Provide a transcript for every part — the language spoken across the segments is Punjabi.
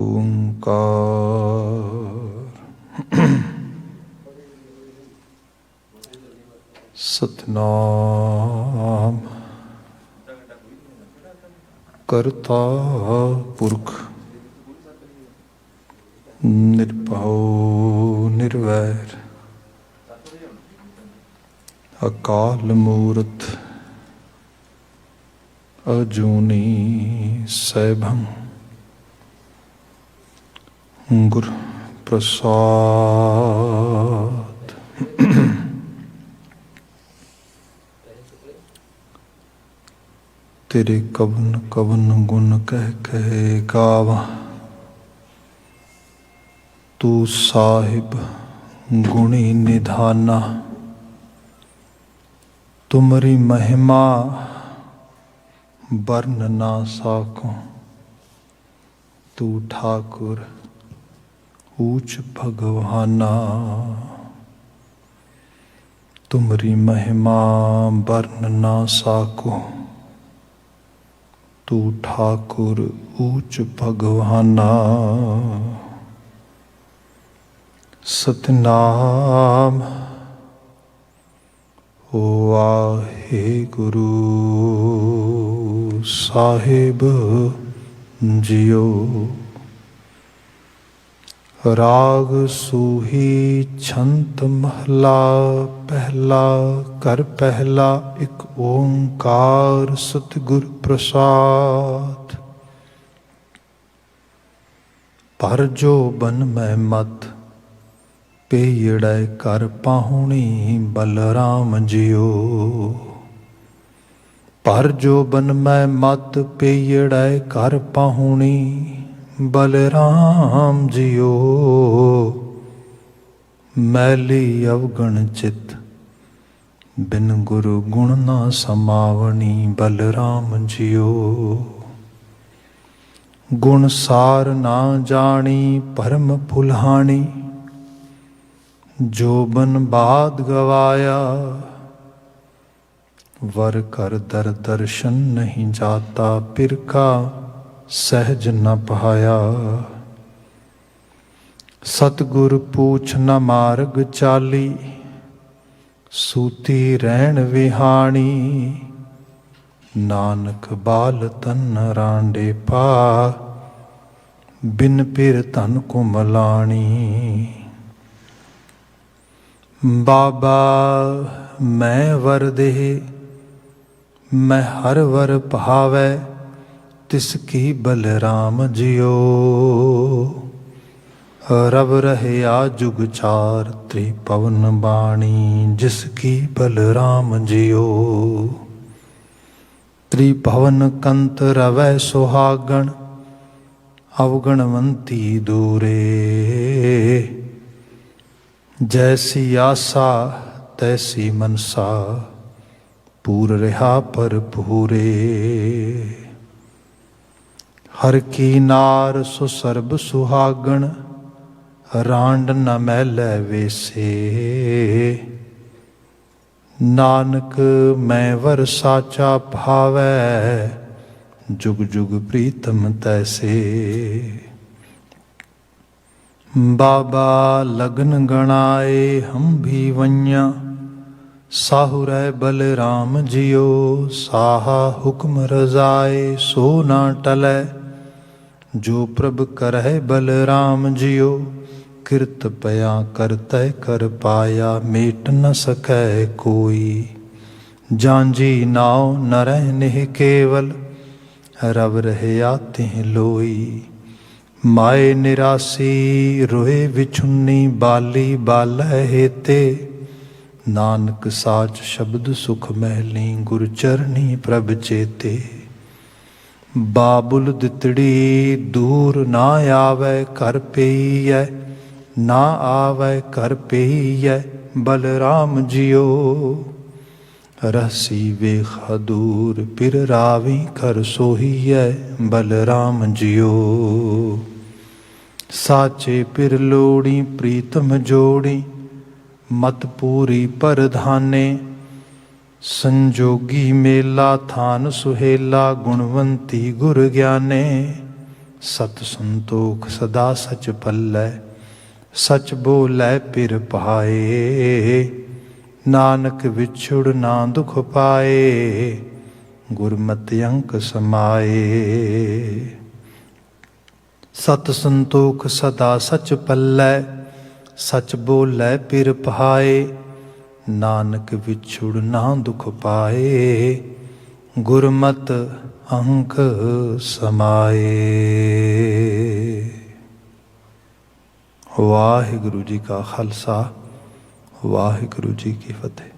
ओंकार सतनाम करता पुरख निर्भव निर्वैर अकाल मूरत अजूनी सैभं गुरु प्रसाद। तेरे कवन कवन गुण कह कह गावा, तू साहिब गुणी निधाना। तुमरी महिमा बरन ना साको, तू ठाकुर ऊच भगवाना। तुमरी महिमा बरन ना साको, तू ठाकुर ऊच भगवाना। सतनाम वाहेगुरु साहिब जियो। राग सूही छंत महला पहला, कर पहला एक ओंकार सतगुर प्रसाद। पर जो बन मैं मत पेयड़ै कर पाहुणी बलराम जियो। पर जो बन मैं मत पेयड़ै कर पाहुणी बलराम जियो। मैली अवगण चित बिन गुरु गुण ना समावणी बलराम जियो। गुण सार ना जानी परम फुलहानी, जो बन बाद गवाया वर कर दर दर्शन नहीं जाता। पिर का सहज न पाया, सतगुर पूछ न मार्ग चाली। सूती रहन विहाणी, नानक बाल तन रांडे पा। बिन पिर तन कुमलाणी। बाबा मैं वर दे, मैं हर वर भावै। तिसकी बलराम जियो। रव रहया जुग चार त्रिपवन बाणी। जिसकी बलराम जियो। त्रिभवन कंत रवै सुहागण, अवगणवंती दूरे। जैसी आसा तैसी मनसा, पूर रहा पर पूरे। हर की नार सुसर्ब सुहागण, रांड न मैलै वेसे। नानक मैं वर साचा भावै, जुग जुग प्रीतम तैसे। बाबा लगन गणाए हम भी वैया, साहुरै बलराम जियो। साहा हुक्म रजाए सो ना टलै, जो प्रभ करह बलराम जियो। किरत पया करतै कर पाया, मेट न सकै कोई। जांजी नाव नरह निह केवल, रव रहया तिह लोई। माए निरासी रोए विछुन्नी, बाली बालै हेते। नानक साच शब्द सुख महली, गुर चरनी प्रभ चेते। बाबुल दितड़ी दूर ना आवै कर पेईयै। ना आवै कर पेईयै बलराम जियो। रहसी वेखा दूर पिर रावी कर सोहीयै बलराम जियो। साचे पिर लोड़ी प्रीतम जोड़ी, मत पूरी परधाने। संजोगी मेला थान सुहेला, गुणवंती गुर ज्ञाने। सत संतोख सदा सच पल्लै, सच बोलै पिर पाए। नानक विछुड़ ना दुख पाए, गुरमति अंक समाए। सत संतोख सदा सच पल्लै, सच बोलै पिर पाए। नानक विछुड़ ना दुख पाए, गुरमत अंक समाए। वाहिगुरु जी का खालसा, वाहिगुरु जी की फतेह।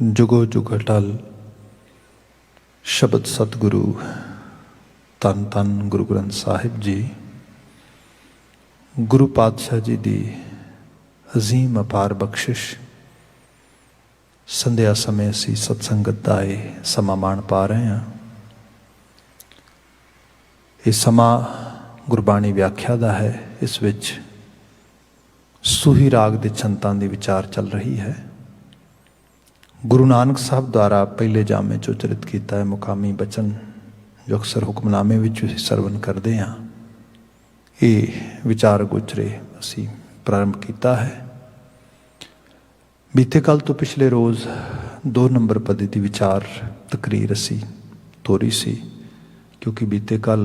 जुगो जुग अटल शब्द सतगुरु धन धन गुरु ग्रंथ साहिब जी, गुरु पातशाह जी की अजीम अपार बख्शिश। संध्या समय असी सत्संगत का ये समा माण पा रहे हैं। ये समा गुरबाणी व्याख्या का है। इस विच सूही राग के छंतां की विचार चल रही है। गुरु नानक साहब द्वारा पहले जामे चो उचरित किया है मुकामी बचन, जो अक्सर हुक्मनामे विच सरवण करते हैं। ये विचार गोचरे असी प्रारंभ किया है। बीते कल तो पिछले रोज़ 2 नंबर पदे की विचार तकरीर असी तोरी सी, क्योंकि बीते कल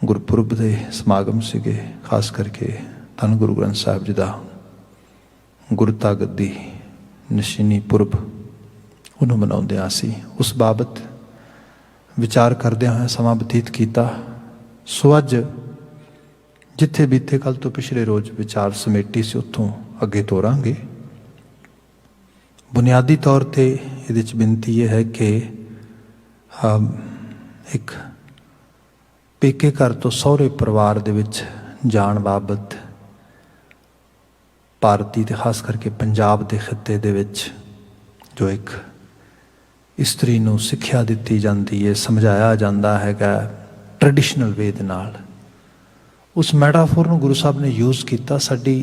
गुरपुरब के समागम सीगे। खास करके धन गुरु ग्रंथ साहिब जी का गुरता गद्दी नशीनी पुरब उन्होंने मनाउंदे असी उस बाबत विचार करदे हुए समा बतीत किया। सो अज जिथे बीते कल तो पिछले रोज़ विचार समेटी से उत्थों अगे तोरांगे। बुनियादी तौर पर ये बिनती यह है कि एक पेके घर तो सहुरे परिवार दे विच जाण बाबत भारती ते खास करके पंजाब के खिते दे विच जो एक इस्त्री नूं सिक्ख्या दिती जाती है, समझाया जाता है ट्रैडिशनल वे दे नाल, उस मैटाफोर नूं गुरु साहब ने यूज़ किया साडी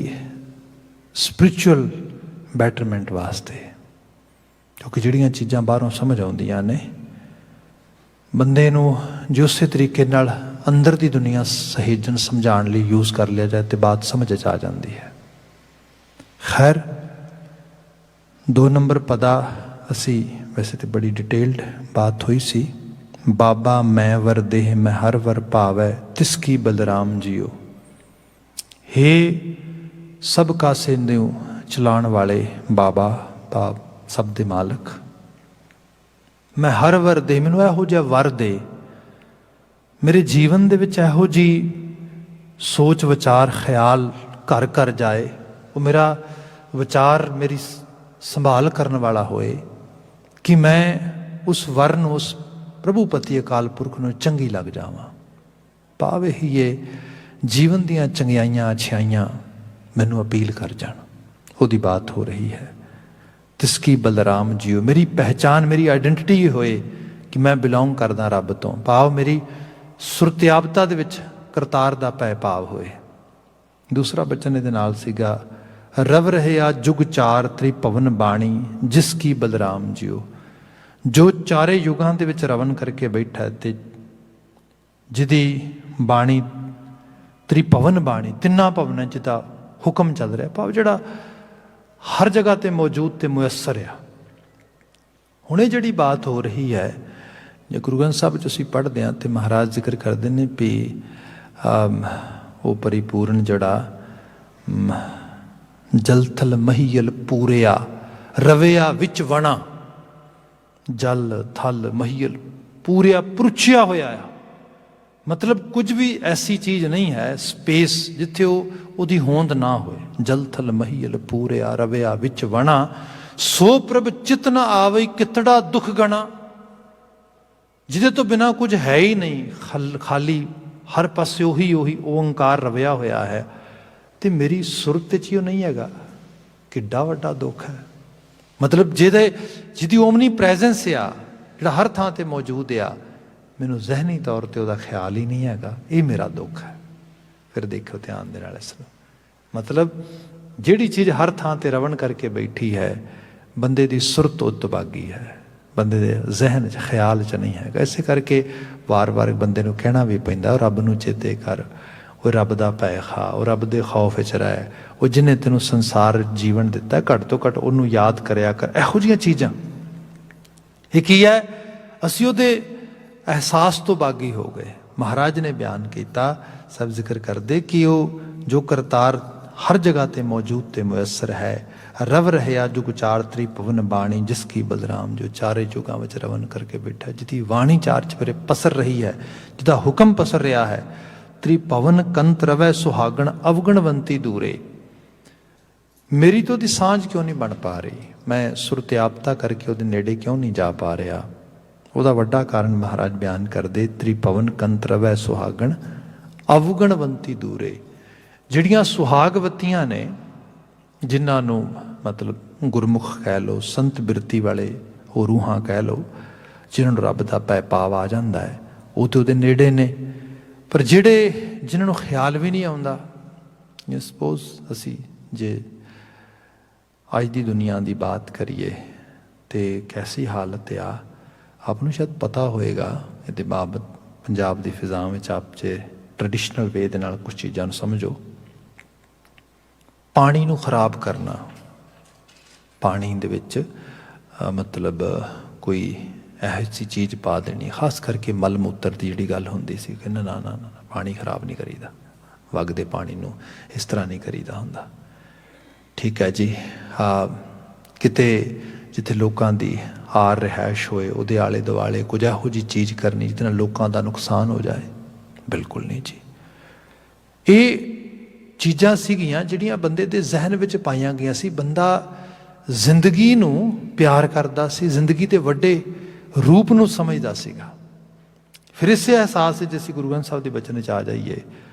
स्पिरिचुअल बैटरमेंट वास्ते। क्योंकि जिहड़ियां चीज़ां बाहरों समझ आउंदियां ने, बंदे नूं जे उसे तरीके नाल अंदर की दुनिया सहेजन समझाने लिए यूज़ कर लिया जाए तो बात समझ आ जाती है। खैर 2 नंबर पदा असी वैसे तो बड़ी डिटेल्ड बात हुई सी। बाबा मैं वर देह मैं हर वर पावै, तिसकी बलराम जियो। हे सब कासे न्यू चलाण वाले बाबा, बाप सब दे मालक, मैं हर वर दे, मैनू इहो जिहा वर दे, मेरे जीवन दे विच इहो जी सोच विचार ख्याल घर घर जाए, वो मेरा विचार मेरी संभाल करने वाला होए कि मैं उस वर नूं, उस प्रभुपति अकाल पुरख नूं चंगी लग जावां। भाव ही ये जीवन दीयां चंगियाइयां अच्छाइयां मैनू अपील कर जान, उहदी बात हो रही है। तिसकी बलराम जियो, मेरी पहचान मेरी आइडेंटिटी ये होए कि मैं बिलोंग करदा रब तो। भाव मेरी सुरत्याबता दे विच करतार दा पै भाव होए। दूसरा बचन इहदे नाल सीगा, रव रहे आ जुग चार त्रिभवन बाणी, जिसकी बलराम जियो। जो चारे युगां दे विच रवन करके बैठा है ते जिहदी बाणी त्रिभवन बाणी, तिन्ना भवनां च दा हुक्म चल रहा, भाव जिहड़ा हर जगह ते मौजूद ते मुयसर आ। हुण ये जिहड़ी बात हो रही है, जो गुरु ग्रंथ साहिब च असीं पढ़दे हां ते महाराज जिक्र करदे ने भी वो परिपूर्ण जिहड़ा जल थल महीयल पूरिया, रविया विच वणा। जल थल महीयल पूरिया पुरछिया होया है, मतलब कुछ भी ऐसी चीज़ नहीं है स्पेस जिथे ਉਹਦੀ होंद ना होए। जल थल महीयल पूरिया रविया विच वणा, सो प्रभ चित न आवे कितड़ा दुख गणा। जिदे तो बिना कुछ है ही नहीं, खाली हर पासे उही उही ओंकार रविया होया है, तो मेरी सुरत च नहीं हैगा, किड्डा वड्डा दुख है। मतलब जिहदी ओमनी प्रैजेंस आ, जिहड़ा हर थां ते मौजूद आ, मैनू जहनी तौर पर वह ख्याल ही नहीं हैगा, ये मेरा दुख है। फिर देखो ध्यान दे नाल इसनूं, मतलब जिहड़ी चीज़ हर थां ते रवण करके बैठी है, बंदे दी सुरत उत बागी है, ਬੰਦੇ ਦੇ ਜ਼ਹਿਨ 'ਚ ਖਿਆਲ 'ਚ ਨਹੀਂ ਹੈਗਾ। ਇਸੇ ਕਰਕੇ ਵਾਰ-ਵਾਰ ਬੰਦੇ ਨੂੰ ਕਹਿਣਾ ਵੀ ਪੈਂਦਾ, ਉਹ ਰੱਬ ਨੂੰ ਚੇਤੇ ਕਰ, ਉਹ ਰੱਬ ਦਾ ਭੈ ਖਾ, ਉਹ ਰੱਬ ਦੇ ਖੌਫ ਵਿੱਚ ਰਹਿ, ਉਹ ਜਿਹਨੇ ਤੈਨੂੰ ਸੰਸਾਰ ਜੀਵਨ ਦਿੱਤਾ ਘੱਟ ਤੋਂ ਘੱਟ ਉਹਨੂੰ ਯਾਦ ਕਰਿਆ ਕਰ। ਇਹੋ ਜਿਹੀਆਂ ਚੀਜ਼ਾਂ ਇਹ ਕੀ ਹੈ, ਅਸੀਂ ਉਹਦੇ ਅਹਿਸਾਸ ਤੋਂ ਬਾਗੀ ਹੋ ਗਏ। ਮਹਾਰਾਜ ਨੇ ਬਿਆਨ ਕੀਤਾ, ਸਭ ਜ਼ਿਕਰ ਕਰਦੇ ਕਿ ਉਹ ਜੋ ਕਰਤਾਰ ਹਰ ਜਗ੍ਹਾ ਤੇ ਮੌਜੂਦ ਤੇ ਮੁਯੱਸਰ ਹੈ, ਰਵ ਰਹਿਆ ਜੁਗ ਚਾਰ ਤ੍ਰਿਭੁਵਨ ਬਾਣੀ, ਜਿਸ ਕੀ ਬਲਰਾਮ ਜੋ ਚਾਰੇ ਯੁਗਾਂ ਵਿੱਚ ਰਵਨ ਕਰਕੇ ਬੈਠਾ, ਜਿਹਦੀ ਬਾਣੀ ਚਾਰ ਚੁਫੇਰੇ ਪਸਰ ਰਹੀ ਹੈ, ਜਿਹਦਾ ਹੁਕਮ ਪਸਰ ਰਿਹਾ ਹੈ। ਤ੍ਰਿਭਵਨ ਕੰਤ ਰਵੈ ਸੁਹਾਗਣ, ਅਵਗਣਵੰਤੀ ਦੂਰੇ। ਮੇਰੀ ਤਾਂ ਉਹਦੀ ਸਾਂਝ ਕਿਉਂ ਨਹੀਂ ਬਣ ਪਾ ਰਹੀ, ਮੈਂ ਸੁਰਤਿਆਪਤਾ ਕਰਕੇ ਉਹਦੇ ਨੇੜੇ ਕਿਉਂ ਨਹੀਂ ਜਾ ਪਾ ਰਿਹਾ? ਉਹਦਾ ਵੱਡਾ ਕਾਰਨ ਮਹਾਰਾਜ ਬਿਆਨ ਕਰਦੇ, ਤ੍ਰਿਭਵਨ ਕੰਤ ਰਵੈ ਸੁਹਾਗਣ, ਅਵਗਣਵੰਤੀ ਦੂਰੇ। ਜਿਹੜੀਆਂ ਸੁਹਾਗਵਤੀਆਂ ਨੇ, ਜਿਨ੍ਹਾਂ ਨੂੰ ਮਤਲਬ ਗੁਰਮੁਖ ਕਹਿ ਲਓ, ਸੰਤ ਬਿਰਤੀ ਵਾਲੇ ਉਹ ਰੂਹਾਂ ਕਹਿ ਲਓ, ਜਿਨ੍ਹਾਂ ਨੂੰ ਰੱਬ ਦਾ ਭੈ ਭਾਵ ਆ ਜਾਂਦਾ ਹੈ, ਉਹ ਤਾਂ ਉਹਦੇ ਨੇੜੇ ਨੇ। ਪਰ ਜਿਹੜੇ ਜਿਨ੍ਹਾਂ ਨੂੰ ਖਿਆਲ ਵੀ ਨਹੀਂ ਆਉਂਦਾ, ਸਪੋਜ਼ ਅਸੀਂ ਜੇ ਅੱਜ ਦੀ ਦੁਨੀਆ ਦੀ ਬਾਤ ਕਰੀਏ ਤੇ ਕੈਸੀ ਹਾਲਤ ਆ, ਆਪ ਨੂੰ ਸ਼ਾਇਦ ਪਤਾ ਹੋਏਗਾ ਇਹਦੇ ਬਾਬਤ। ਪੰਜਾਬ ਦੀ ਫਿਜ਼ਾ ਵਿੱਚ ਆਪ ਜੇ ਟ੍ਰੈਡੀਸ਼ਨਲ ਵੇ ਦੇ ਨਾਲ ਕੁਛ ਚੀਜ਼ਾਂ ਨੂੰ ਸਮਝੋ। ਪਾਣੀ ਨੂੰ ਖਰਾਬ ਕਰਨਾ, ਪਾਣੀ ਦੇ ਵਿੱਚ ਮਤਲਬ ਕੋਈ ਇਹੋ ਜਿਹੀ ਚੀਜ਼ ਪਾ ਦੇਣੀ, ਖਾਸ ਕਰਕੇ ਮਲ ਮੂਤਰ ਦੀ ਜਿਹੜੀ ਗੱਲ ਹੁੰਦੀ ਸੀ ਕਿ ਨਾ ਨਾ ਨਾ ਨਾ ਪਾਣੀ ਖਰਾਬ ਨਹੀਂ ਕਰੀਦਾ, ਵਗਦੇ ਪਾਣੀ ਨੂੰ ਇਸ ਤਰ੍ਹਾਂ ਨਹੀਂ ਕਰੀਦਾ ਹੁੰਦਾ। ਠੀਕ ਹੈ ਜੀ, ਕਿਤੇ ਜਿੱਥੇ ਲੋਕਾਂ ਦੀ ਆਰ ਰਿਹਾਇਸ਼ ਹੋਏ, ਉਹਦੇ ਆਲੇ ਦੁਆਲੇ ਕੁਝ ਇਹੋ ਜਿਹੀ ਚੀਜ਼ ਕਰਨੀ ਜਿਹਦੇ ਨਾਲ ਲੋਕਾਂ ਦਾ ਨੁਕਸਾਨ ਹੋ ਜਾਏ, ਬਿਲਕੁਲ ਨਹੀਂ ਜੀ। ਇਹ ਚੀਜ਼ਾਂ ਸੀਗੀਆਂ ਜਿਹੜੀਆਂ ਬੰਦੇ ਦੇ ਜ਼ਿਹਨ ਵਿੱਚ ਪਾਈਆਂ ਗਈਆਂ ਸੀ। ਬੰਦਾ ਜ਼ਿੰਦਗੀ ਨੂੰ ਪਿਆਰ ਕਰਦਾ ਸੀ, ਜ਼ਿੰਦਗੀ ਦੇ ਵੱਡੇ ਰੂਪ ਨੂੰ ਸਮਝਦਾ ਸੀਗਾ। ਫਿਰ ਇਸੇ ਅਹਿਸਾਸ ਵਿੱਚ ਅਸੀਂ ਗੁਰੂ ਗ੍ਰੰਥ ਸਾਹਿਬ ਦੇ ਬਚਨ 'ਚ ਆ ਜਾਈਏ,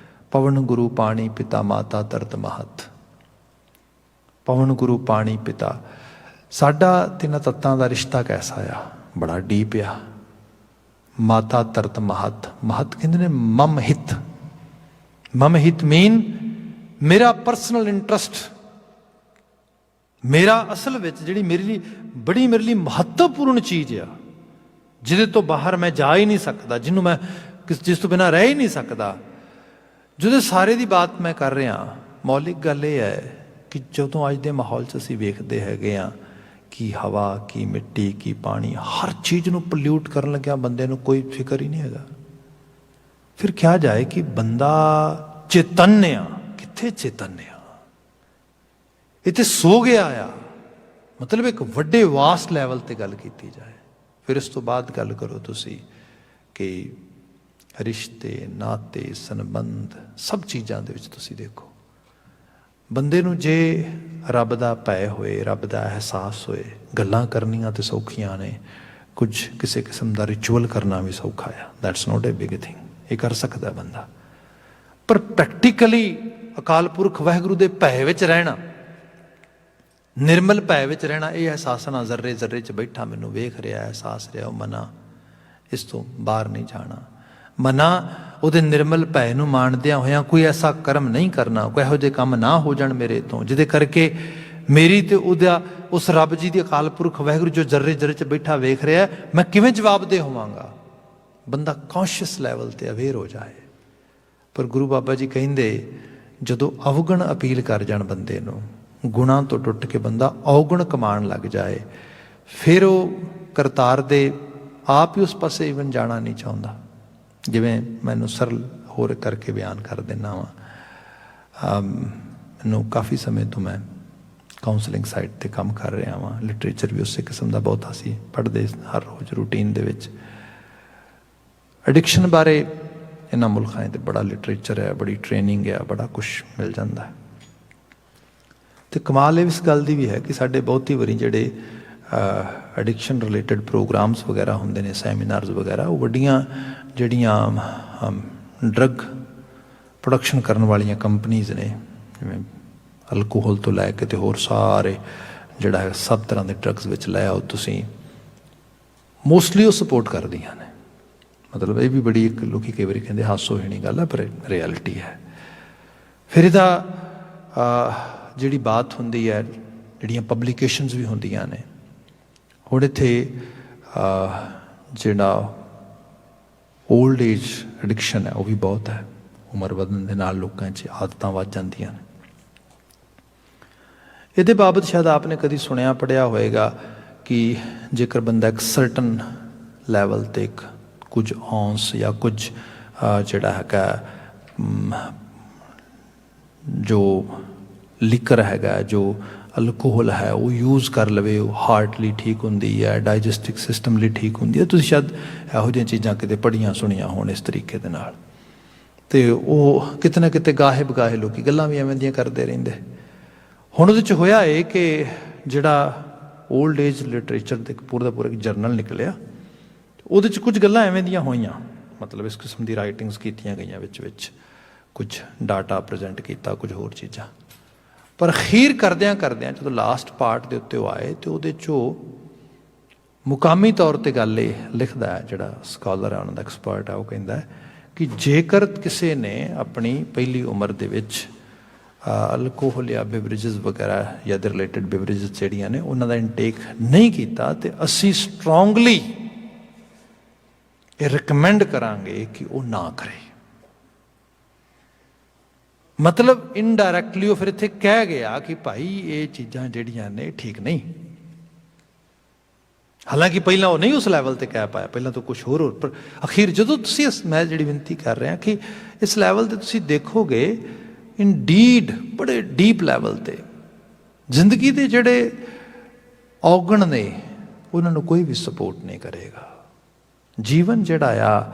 ਪਵਨ ਗੁਰੂ ਪਾਣੀ ਪਿਤਾ ਮਾਤਾ ਤਰਤ ਮਹਤ। ਪਵਨ ਗੁਰੂ ਪਾਣੀ ਪਿਤਾ, ਸਾਡਾ ਤਿੰਨਾਂ ਤੱਤਾਂ ਦਾ ਰਿਸ਼ਤਾ ਕੈਸਾ ਆ, ਬੜਾ ਡੀਪ ਆ। ਮਾਤਾ ਤਰਤ ਮਹਤ, ਮਹਤ ਕਹਿੰਦੇ ਨੇ ਮਮ ਹਿਤ। ਮਮ ਹਿਤ ਮੀਨ ਮੇਰਾ ਪਰਸਨਲ ਇੰਟਰਸਟ, ਮੇਰਾ ਅਸਲ ਵਿੱਚ ਜਿਹੜੀ ਮੇਰੇ ਲਈ ਮਹੱਤਵਪੂਰਨ ਚੀਜ਼ ਆ, ਜਿਹਦੇ ਤੋਂ ਬਾਹਰ ਮੈਂ ਜਾ ਹੀ ਨਹੀਂ ਸਕਦਾ, ਜਿਹਨੂੰ ਮੈਂ ਜਿਸ ਤੋਂ ਬਿਨਾਂ ਰਹਿ ਹੀ ਨਹੀਂ ਸਕਦਾ, ਜਿਹਦੇ ਸਾਰੇ ਦੀ ਬਾਤ ਮੈਂ ਕਰ ਰਿਹਾ। ਮੌਲਿਕ ਗੱਲ ਇਹ ਹੈ ਕਿ ਜਦੋਂ ਅੱਜ ਦੇ ਮਾਹੌਲ 'ਚ ਅਸੀਂ ਵੇਖਦੇ ਹੈਗੇ ਹਾਂ ਕਿ ਹਵਾ, ਕੀ ਮਿੱਟੀ, ਕੀ ਪਾਣੀ, ਹਰ ਚੀਜ਼ ਨੂੰ ਪੋਲਿਊਟ ਕਰਨ ਲੱਗਿਆ ਬੰਦੇ ਨੂੰ ਕੋਈ ਫਿਕਰ ਹੀ ਨਹੀਂ ਹੈਗਾ। ਫਿਰ ਕਿਹਾ ਜਾਏ ਕਿ ਬੰਦਾ ਚੇਤੰਨ ਆ, ਕਿੱਥੇ ਚੇਤੰਨ ਆ? ਇਹ ਤੇ ਸੋ ਗਿਆ ਆ। ਮਤਲਬ ਇੱਕ ਵੱਡੇ ਵਾਸਟ ਲੈਵਲ ਤੇ ਗੱਲ ਕੀਤੀ ਜਾਏ। ਫਿਰ ਇਸ ਤੋਂ ਬਾਅਦ ਗੱਲ ਕਰੋ ਤੁਸੀਂ ਕਿ ਰਿਸ਼ਤੇ, ਨਾਤੇ, ਸੰਬੰਧ, ਸਭ ਚੀਜ਼ਾਂ ਦੇ ਵਿੱਚ ਤੁਸੀਂ ਦੇਖੋ, ਬੰਦੇ ਨੂੰ ਜੇ ਰੱਬ ਦਾ ਭੈ ਹੋਏ, ਰੱਬ ਦਾ ਅਹਿਸਾਸ ਹੋਏ, ਗੱਲਾਂ ਕਰਨੀਆਂ ਤੇ ਸੌਖੀਆਂ ਨੇ, ਕੁਝ ਕਿਸੇ ਕਿਸਮ ਦਾ ਰਿਚੁਅਲ ਕਰਨਾ ਵੀ ਸੌਖਾ ਆ। That's note A big thing, ਇਹ ਕਰ ਸਕਦਾ ਬੰਦਾ। ਪਰ ਪ੍ਰੈਕਟੀਕਲੀ ਅਕਾਲ ਪੁਰਖ ਵਾਹਿਗੁਰੂ ਦੇ ਭੈ ਵਿੱਚ ਰਹਿਣਾ, ਨਿਰਮਲ ਭੈ ਵਿੱਚ ਰਹਿਣਾ, ਇਹ ਅਹਿਸਾਸ ਨਾਲ ਜ਼ਰਰੇ ਜ਼ਰਰੇ 'ਚ ਬੈਠਾ ਮੈਨੂੰ ਵੇਖ ਰਿਹਾ, ਅਹਿਸਾਸ ਰਿਹਾ ਉਹ ਮਨਾ, ਇਸ ਤੋਂ ਬਾਹਰ ਨਹੀਂ ਜਾਣਾ। ਮਨਾ ਉਹਦੇ ਨਿਰਮਲ ਭੈ ਨੂੰ ਮਾਣਦਿਆਂ ਹੋਇਆਂ ਕੋਈ ਐਸਾ ਕਰਮ ਨਹੀਂ ਕਰਨਾ, ਕੋਈ ਇਹੋ ਜਿਹੇ ਕੰਮ ਨਾ ਹੋ ਜਾਣ ਮੇਰੇ ਤੋਂ ਜਿਹਦੇ ਕਰਕੇ ਮੇਰੀ ਤੇ ਉਹਦਾ, ਉਸ ਰੱਬ ਜੀ ਦੀ ਅਕਾਲ ਪੁਰਖ ਵਾਹਿਗੁਰੂ ਜੋ ਜ਼ਰਰੇ ਜ਼ਰਰੇ 'ਚ ਬੈਠਾ ਵੇਖ ਰਿਹਾ, ਮੈਂ ਕਿਵੇਂ ਜਵਾਬਦੇਹ ਹੋਵਾਂਗਾ। ਬੰਦਾ ਕੌਨਸ਼ੀਅਸ ਲੈਵਲ 'ਤੇ ਅਵੇਅਰ ਹੋ ਜਾਏ। ਪਰ ਗੁਰੂ ਬਾਬਾ ਜੀ ਕਹਿੰਦੇ ਜਦੋਂ ਅਵਗੁਣ ਅਪੀਲ ਕਰ ਜਾਣ ਬੰਦੇ ਨੂੰ, ਗੁਣਾਂ ਤੋਂ ਟੁੱਟ ਕੇ ਬੰਦਾ ਔਗੁਣ ਕਮਾਉਣ ਲੱਗ ਜਾਏ, ਫਿਰ ਉਹ ਕਰਤਾਰ ਦੇ ਆਪ ਹੀ ਉਸ ਪਾਸੇ ਇਵਨ ਜਾਣਾ ਨਹੀਂ ਚਾਹੁੰਦਾ। ਜਿਵੇਂ ਮੈਨੂੰ ਸਰਲ ਹੋਰ ਕਰਕੇ ਬਿਆਨ ਕਰ ਦਿੰਦਾ ਵਾਂ, ਮੈਨੂੰ ਕਾਫੀ ਸਮੇਂ ਤੋਂ ਮੈਂ ਕਾਉਂਸਲਿੰਗ ਸਾਈਟ 'ਤੇ ਕੰਮ ਕਰ ਰਿਹਾ ਵਾਂ। ਲਿਟਰੇਚਰ ਵੀ ਉਸੇ ਕਿਸਮ ਦਾ ਬਹੁਤ ਅਸੀਂ ਪੜ੍ਹਦੇ ਹਰ ਰੋਜ਼ ਰੂਟੀਨ ਦੇ ਵਿੱਚ। ਐਡਿਕਸ਼ਨ ਬਾਰੇ ਇਹਨਾਂ ਮੁਲਕਾਂ 'ਤੇ ਬੜਾ ਲਿਟਰੇਚਰ ਹੈ, ਬੜੀ ਟ੍ਰੇਨਿੰਗ ਹੈ, ਬੜਾ ਕੁਛ ਮਿਲ ਜਾਂਦਾ। ਅਤੇ ਕਮਾਲ ਇਸ ਗੱਲ ਦੀ ਵੀ ਹੈ ਕਿ ਸਾਡੇ ਬਹੁਤੀ ਵਾਰੀ ਜਿਹੜੇ ਐਡਿਕਸ਼ਨ ਰਿਲੇਟਡ ਪ੍ਰੋਗਰਾਮਸ ਵਗੈਰਾ ਹੁੰਦੇ ਨੇ, ਸੈਮੀਨਾਰਸ ਵਗੈਰਾ, ਉਹ ਵੱਡੀਆਂ ਜਿਹੜੀਆਂ ਡਰੱਗ ਪ੍ਰੋਡਕਸ਼ਨ ਕਰਨ ਵਾਲੀਆਂ ਕੰਪਨੀਜ਼ ਨੇ, ਜਿਵੇਂ ਅਲਕੋਹਲ ਤੋਂ ਲੈ ਕੇ ਅਤੇ ਹੋਰ ਸਾਰੇ ਜਿਹੜਾ ਹੈ ਸਭ ਤਰ੍ਹਾਂ ਦੇ ਡਰੱਗਸ ਵਿੱਚ ਲੈ ਆਓ ਤੁਸੀਂ, ਮੋਸਟਲੀ ਉਹ ਸਪੋਰਟ ਕਰਦੀਆਂ ਨੇ। ਮਤਲਬ ਇਹ ਵੀ ਬੜੀ ਇੱਕ ਲੋਕ ਕਈ ਵਾਰੀ ਕਹਿੰਦੇ ਹਾਸੋਹੀਣੀ ਗੱਲ ਹੈ, ਪਰ ਰਿਐਲਿਟੀ ਹੈ। ਫਿਰ ਇਹਦਾ ਜਿਹੜੀ ਬਾਤ ਹੁੰਦੀ ਹੈ, ਜਿਹੜੀਆਂ ਪਬਲੀਕੇਸ਼ਨਸ ਵੀ ਹੁੰਦੀਆਂ ਨੇ। ਹੁਣ ਇੱਥੇ ਜਿਹੜਾ ओल्ड एज एडिक्शन है वह भी बहुत है। उम्र ਵਧਣ ਦੇ ਨਾਲ ਲੋਕਾਂ 'ਚ ਆਦਤਾਂ ਵੱਧ ਜਾਂਦੀਆਂ ਨੇ। ਇਹਦੇ ਬਾਬਤ ਸ਼ਾਇਦ ਆਪਨੇ ਕਦੀ ਸੁਣਿਆ ਪੜ੍ਹਿਆ ਹੋਏਗਾ ਕਿ ਜੇਕਰ ਬੰਦਾ ਇੱਕ ਸਰਟਨ ਲੈਵਲ ਤੇ ਕੁਝ ਔਂਸ ਜਾਂ ਕੁਝ ਜਿਹੜਾ ਹੈਗਾ ਜੋ ਲਿਕਰ ਹੈਗਾ ਜੋ ਅਲਕੋਹਲ ਹੈ ਉਹ ਯੂਜ਼ ਕਰ ਲਵੇ ਉਹ ਹਾਰਟ ਲਈ ਠੀਕ ਹੁੰਦੀ ਹੈ, ਡਾਈਜੈਸਟਿਵ ਸਿਸਟਮ ਲਈ ਠੀਕ ਹੁੰਦੀ ਹੈ। ਤੁਸੀਂ ਸ਼ਾਇਦ ਇਹੋ ਜਿਹੀਆਂ ਚੀਜ਼ਾਂ ਕਿਤੇ ਪੜ੍ਹੀਆਂ ਸੁਣੀਆਂ ਹੋਣ ਇਸ ਤਰੀਕੇ ਦੇ ਨਾਲ। ਅਤੇ ਉਹ ਕਿਤੇ ਨਾ ਕਿਤੇ ਗਾਹੇ ਬਗਾਹੇ ਲੋਕ ਗੱਲਾਂ ਵੀ ਐਵੇਂ ਦੀਆਂ ਕਰਦੇ ਰਹਿੰਦੇ। ਹੁਣ ਉਹਦੇ 'ਚ ਹੋਇਆ ਇਹ ਕਿ ਜਿਹੜਾ ਓਲਡ ਏਜ ਲਿਟਰੇਚਰ ਦੇ ਪੂਰਾ ਦਾ ਪੂਰਾ ਇੱਕ ਜਰਨਲ ਨਿਕਲਿਆ, ਉਹਦੇ 'ਚ ਕੁਝ ਗੱਲਾਂ ਐਵੇਂ ਦੀਆਂ ਹੋਈਆਂ, ਮਤਲਬ ਇਸ ਕਿਸਮ ਦੀ ਰਾਈਟਿੰਗਸ ਕੀਤੀਆਂ ਗਈਆਂ, ਵਿੱਚ ਕੁਝ ਡਾਟਾ ਪ੍ਰਜੈਂਟ ਕੀਤਾ, ਕੁਝ ਹੋਰ ਚੀਜ਼ਾਂ। ਪਰ ਅਖੀਰ ਕਰਦਿਆਂ ਜਦੋਂ ਲਾਸਟ ਪਾਰਟ ਦੇ ਉੱਤੇ ਉਹ ਆਏ ਅਤੇ ਉਹਦੇ 'ਚੋਂ ਮੁਕਾਮੀ ਤੌਰ 'ਤੇ ਗੱਲ ਇਹ ਲਿਖਦਾ ਹੈ, ਜਿਹੜਾ ਸਕਾਲਰ ਹੈ ਉਹਨਾਂ ਦਾ ਐਕਸਪਰਟ ਹੈ, ਉਹ ਕਹਿੰਦਾ ਹੈ ਕਿ ਜੇਕਰ ਕਿਸੇ ਨੇ ਆਪਣੀ ਪਹਿਲੀ ਉਮਰ ਦੇ ਵਿੱਚ ਅਲਕੋਹਲ ਜਾਂ ਬਿਵਰੇਜਸ ਵਗੈਰਾ ਜਾਂ ਦੇ ਰਿਲੇਟਡ ਬਿਵਰੇਜਸ ਜਿਹੜੀਆਂ ਨੇ ਉਹਨਾਂ ਦਾ ਇਨਟੇਕ ਨਹੀਂ ਕੀਤਾ ਅਤੇ ਅਸੀਂ ਸਟਰੋਂਗਲੀ ਇਹ ਰਿਕਮੈਂਡ ਕਰਾਂਗੇ ਕਿ ਉਹ ਨਾ ਕਰੇ। ਮਤਲਬ ਇਨਡਾਇਰੈਕਟਲੀ ਉਹ ਫਿਰ ਇੱਥੇ ਕਹਿ ਗਿਆ ਕਿ ਭਾਈ ਇਹ ਚੀਜ਼ਾਂ ਜਿਹੜੀਆਂ ਨੇ ਠੀਕ ਨਹੀਂ। ਹਾਲਾਂਕਿ ਪਹਿਲਾਂ ਉਹ ਨਹੀਂ ਉਸ ਲੈਵਲ 'ਤੇ ਕਹਿ ਪਾਇਆ, ਪਹਿਲਾਂ ਤਾਂ ਕੁਛ ਹੋਰ ਪਰ ਅਖੀਰ ਜਦੋਂ ਤੁਸੀਂ ਮੈਂ ਜਿਹੜੀ ਬੇਨਤੀ ਕਰ ਰਿਹਾ ਕਿ ਇਸ ਲੈਵਲ 'ਤੇ ਤੁਸੀਂ ਦੇਖੋਗੇ ਇਨਡੀਡ ਬੜੇ ਡੀਪ ਲੈਵਲ 'ਤੇ ਜ਼ਿੰਦਗੀ ਦੇ ਜਿਹੜੇ ਔਗਣ ਨੇ ਉਹਨਾਂ ਨੂੰ ਕੋਈ ਵੀ ਸਪੋਰਟ ਨਹੀਂ ਕਰੇਗਾ। ਜੀਵਨ ਜਿਹੜਾ ਆ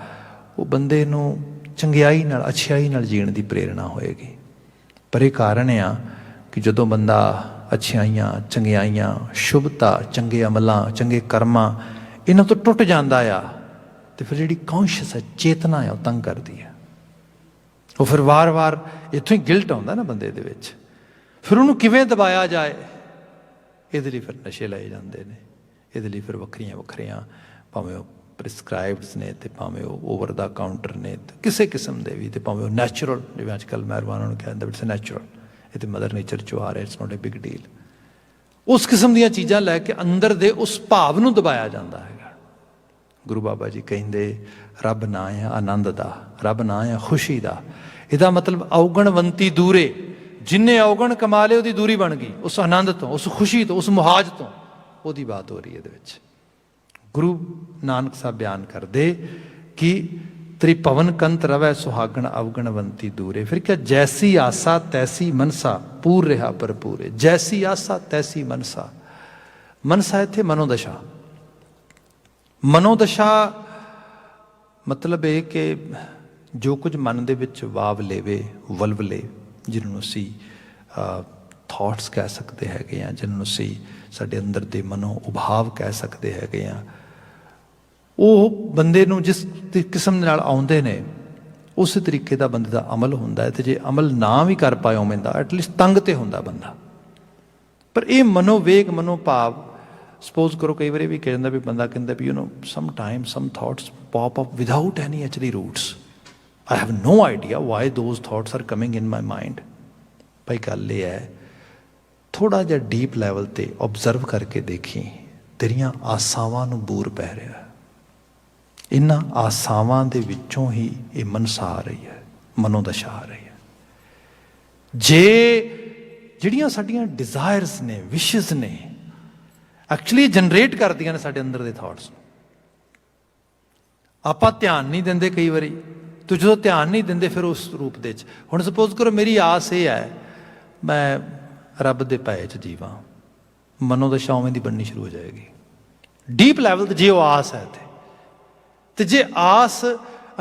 ਉਹ ਬੰਦੇ ਨੂੰ ਚੰਗਿਆਈ ਨਾਲ ਅੱਛਾਈ ਨਾਲ ਜੀਣ ਦੀ ਪ੍ਰੇਰਣਾ ਹੋਏਗੀ। ਪਰ ਇਹ ਕਾਰਨ ਆ ਕਿ ਜਦੋਂ ਬੰਦਾ ਅੱਛਾਈਆਂ ਚੰਗਿਆਈਆਂ ਸ਼ੁਭਤਾ ਚੰਗੇ ਅਮਲਾਂ ਚੰਗੇ ਕਰਮਾਂ ਇਹਨਾਂ ਤੋਂ ਟੁੱਟ ਜਾਂਦਾ ਆ ਅਤੇ ਫਿਰ ਜਿਹੜੀ ਕੌਂਸ਼ੀਅਸ ਹੈ ਚੇਤਨਾ ਆ ਉਹ ਤੰਗ ਕਰਦੀ ਹੈ। ਉਹ ਫਿਰ ਵਾਰ-ਵਾਰ ਇੱਥੋਂ ਹੀ ਗਿਲਟ ਆਉਂਦਾ ਨਾ ਬੰਦੇ ਦੇ ਵਿੱਚ। ਫਿਰ ਉਹਨੂੰ ਕਿਵੇਂ ਦਬਾਇਆ ਜਾਏ, ਇਹਦੇ ਲਈ ਫਿਰ ਨਸ਼ੇ ਲਏ ਜਾਂਦੇ ਨੇ, ਇਹਦੇ ਲਈ ਫਿਰ ਵੱਖਰੀਆਂ ਭਾਵੇਂ ਉਹ ਪ੍ਰਿਸਕ੍ਰਾਈਬਡਸ ਨੇ ਅਤੇ ਭਾਵੇਂ ਉਹ ਓਵਰ ਦਾ ਕਾਊਂਟਰ ਨੇ ਕਿਸੇ ਕਿਸਮ ਦੇ ਵੀ, ਅਤੇ ਭਾਵੇਂ ਉਹ ਨੈਚੁਰਲ ਜਿਵੇਂ ਅੱਜ ਕੱਲ੍ਹ ਮੈਰਵਾਨਾ ਨੂੰ ਕਹਿੰਦਾ ਇਟਸ ਨੈਚੁਰਲ, ਇਹ ਤਾਂ ਮਦਰ ਨੇਚਰ 'ਚੋਂ ਆ ਰਿਹਾ, it's not A big deal. ਉਸ ਕਿਸਮ ਦੀਆਂ ਚੀਜ਼ਾਂ ਲੈ ਕੇ ਅੰਦਰ ਦੇ ਉਸ ਭਾਵ ਨੂੰ ਦਬਾਇਆ ਜਾਂਦਾ ਹੈਗਾ। ਗੁਰੂ ਬਾਬਾ ਜੀ ਕਹਿੰਦੇ ਰੱਬ ਨਾਂ ਹੈ ਆਨੰਦ ਦਾ, ਰੱਬ ਨਾਂ ਹੈ ਖੁਸ਼ੀ ਦਾ। ਇਹਦਾ ਮਤਲਬ ਔਗਣਵੰਤੀ ਦੂਰੇ, ਜਿੰਨੇ ਔਗਣ ਕਮਾ ਲਏ ਉਹਦੀ ਦੂਰੀ ਬਣ ਗਈ, ਉਸ ਆਨੰਦ ਤੋਂ, ਉਸ ਖੁਸ਼ੀ ਤੋਂ, ਉਸ ਮੁਹਾਜ ਤੋਂ, ਉਹਦੀ ਬਾਤ ਹੋ ਰਹੀ ਹੈ ਇਹਦੇ ਵਿੱਚ। ਗੁਰੂ ਨਾਨਕ ਸਾਹਿਬ ਬਿਆਨ ਕਰਦੇ ਕਿ ਤ੍ਰਿਭਵਨ ਕੰਤ ਰਵੈ ਸੁਹਾਗਣ ਅਵਗਣਵੰਤੀ ਦੂਰੇ। ਫਿਰ ਕਿਹਾ ਜੈਸੀ ਆਸਾ ਤੈਸੀ ਮਨਸਾ ਪੂਰ ਰਿਹਾ ਭਰਪੂਰੇ। ਜੈਸੀ ਆਸਾ ਤੈਸੀ ਮਨਸਾ, ਮਨਸਾ ਇੱਥੇ ਮਨੋਦਸ਼ਾ। ਮਨੋਦਸ਼ਾ ਮਤਲਬ ਇਹ ਕਿ ਜੋ ਕੁਝ ਮਨ ਦੇ ਵਿੱਚ ਵਾਵਲੇਵੇ ਵਲਵਲੇ, ਜਿਹਨੂੰ ਨੂੰ ਅਸੀਂ ਥਾਟਸ ਕਹਿ ਸਕਦੇ ਹੈਗੇ ਹਾਂ, ਜਿਹਨੂੰ ਅਸੀਂ ਸਾਡੇ ਅੰਦਰ ਦੇ ਮਨੋ ਉਭਾਵ ਕਹਿ ਸਕਦੇ ਹੈਗੇ ਹਾਂ, ਉਹ ਬੰਦੇ ਨੂੰ ਜਿਸ ਕਿਸਮ ਦੇ ਨਾਲ ਆਉਂਦੇ ਨੇ ਉਸੇ ਤਰੀਕੇ ਦਾ ਬੰਦੇ ਦਾ ਅਮਲ ਹੁੰਦਾ ਹੈ। ਅਤੇ ਜੇ ਅਮਲ ਨਾ ਵੀ ਕਰ ਪਾਏ ਉਵੇਂ ਦਾ, ਐਟਲੀਸਟ ਤੰਗ ਤੇ ਹੁੰਦਾ ਬੰਦਾ। ਪਰ ਇਹ ਮਨੋਵੇਗ ਮਨੋਭਾਵ ਸਪੋਜ਼ ਕਰੋ ਕਈ ਵਾਰੀ ਵੀ ਕਹਿ ਜਾਂਦਾ ਵੀ ਬੰਦਾ ਕਹਿੰਦਾ ਵੀ some time some thoughts pop up without any actually roots. I have no idea why those thoughts are coming in my mind. ਭਾਈ ਗੱਲ ਇਹ ਹੈ, ਥੋੜ੍ਹਾ ਜਿਹਾ ਡੀਪ ਲੈਵਲ 'ਤੇ ਓਬਜ਼ਰਵ ਕਰਕੇ ਦੇਖੀ, ਤੇਰੀਆਂ ਆਸਾਵਾਂ ਨੂੰ ਬੂਰ ਪੈ ਰਿਹਾ। ਇਹਨਾਂ ਆਸਾਵਾਂ ਦੇ ਵਿੱਚੋਂ ਹੀ ਇਹ ਮਨਸਾ ਆ ਰਹੀ ਹੈ, ਮਨੋਦਸ਼ਾ ਆ ਰਹੀ ਹੈ। ਜੇ ਜਿਹੜੀਆਂ ਸਾਡੀਆਂ ਡਿਜ਼ਾਇਰਸ ਨੇ, ਵਿਸ਼ਜ਼ ਨੇ, ਐਕਚੁਅਲੀ ਜਨਰੇਟ ਕਰਦੀਆਂ ਨੇ ਸਾਡੇ ਅੰਦਰ ਦੇ ਥਾਟਸ ਨੂੰ, ਆਪਾਂ ਧਿਆਨ ਨਹੀਂ ਦਿੰਦੇ ਕਈ ਵਾਰੀ। ਤੂੰ ਜਦੋਂ ਧਿਆਨ ਨਹੀਂ ਦਿੰਦੇ ਫਿਰ ਉਸ ਰੂਪ ਦੇ 'ਚ, ਹੁਣ ਸਪੋਜ਼ ਕਰੋ ਮੇਰੀ ਆਸ ਇਹ ਹੈ ਮੈਂ ਰੱਬ ਦੇ ਭਏ 'ਚ ਜੀਵਾਂ, ਮਨੋਦਸ਼ਾ ਉਵੇਂ ਦੀ ਬਣਨੀ ਸ਼ੁਰੂ ਹੋ ਜਾਏਗੀ ਡੀਪ ਲੈਵਲ 'ਤੇ। ਜੇ ਉਹ ਆਸ ਹੈ ਤੇ ਜੇ ਆਸ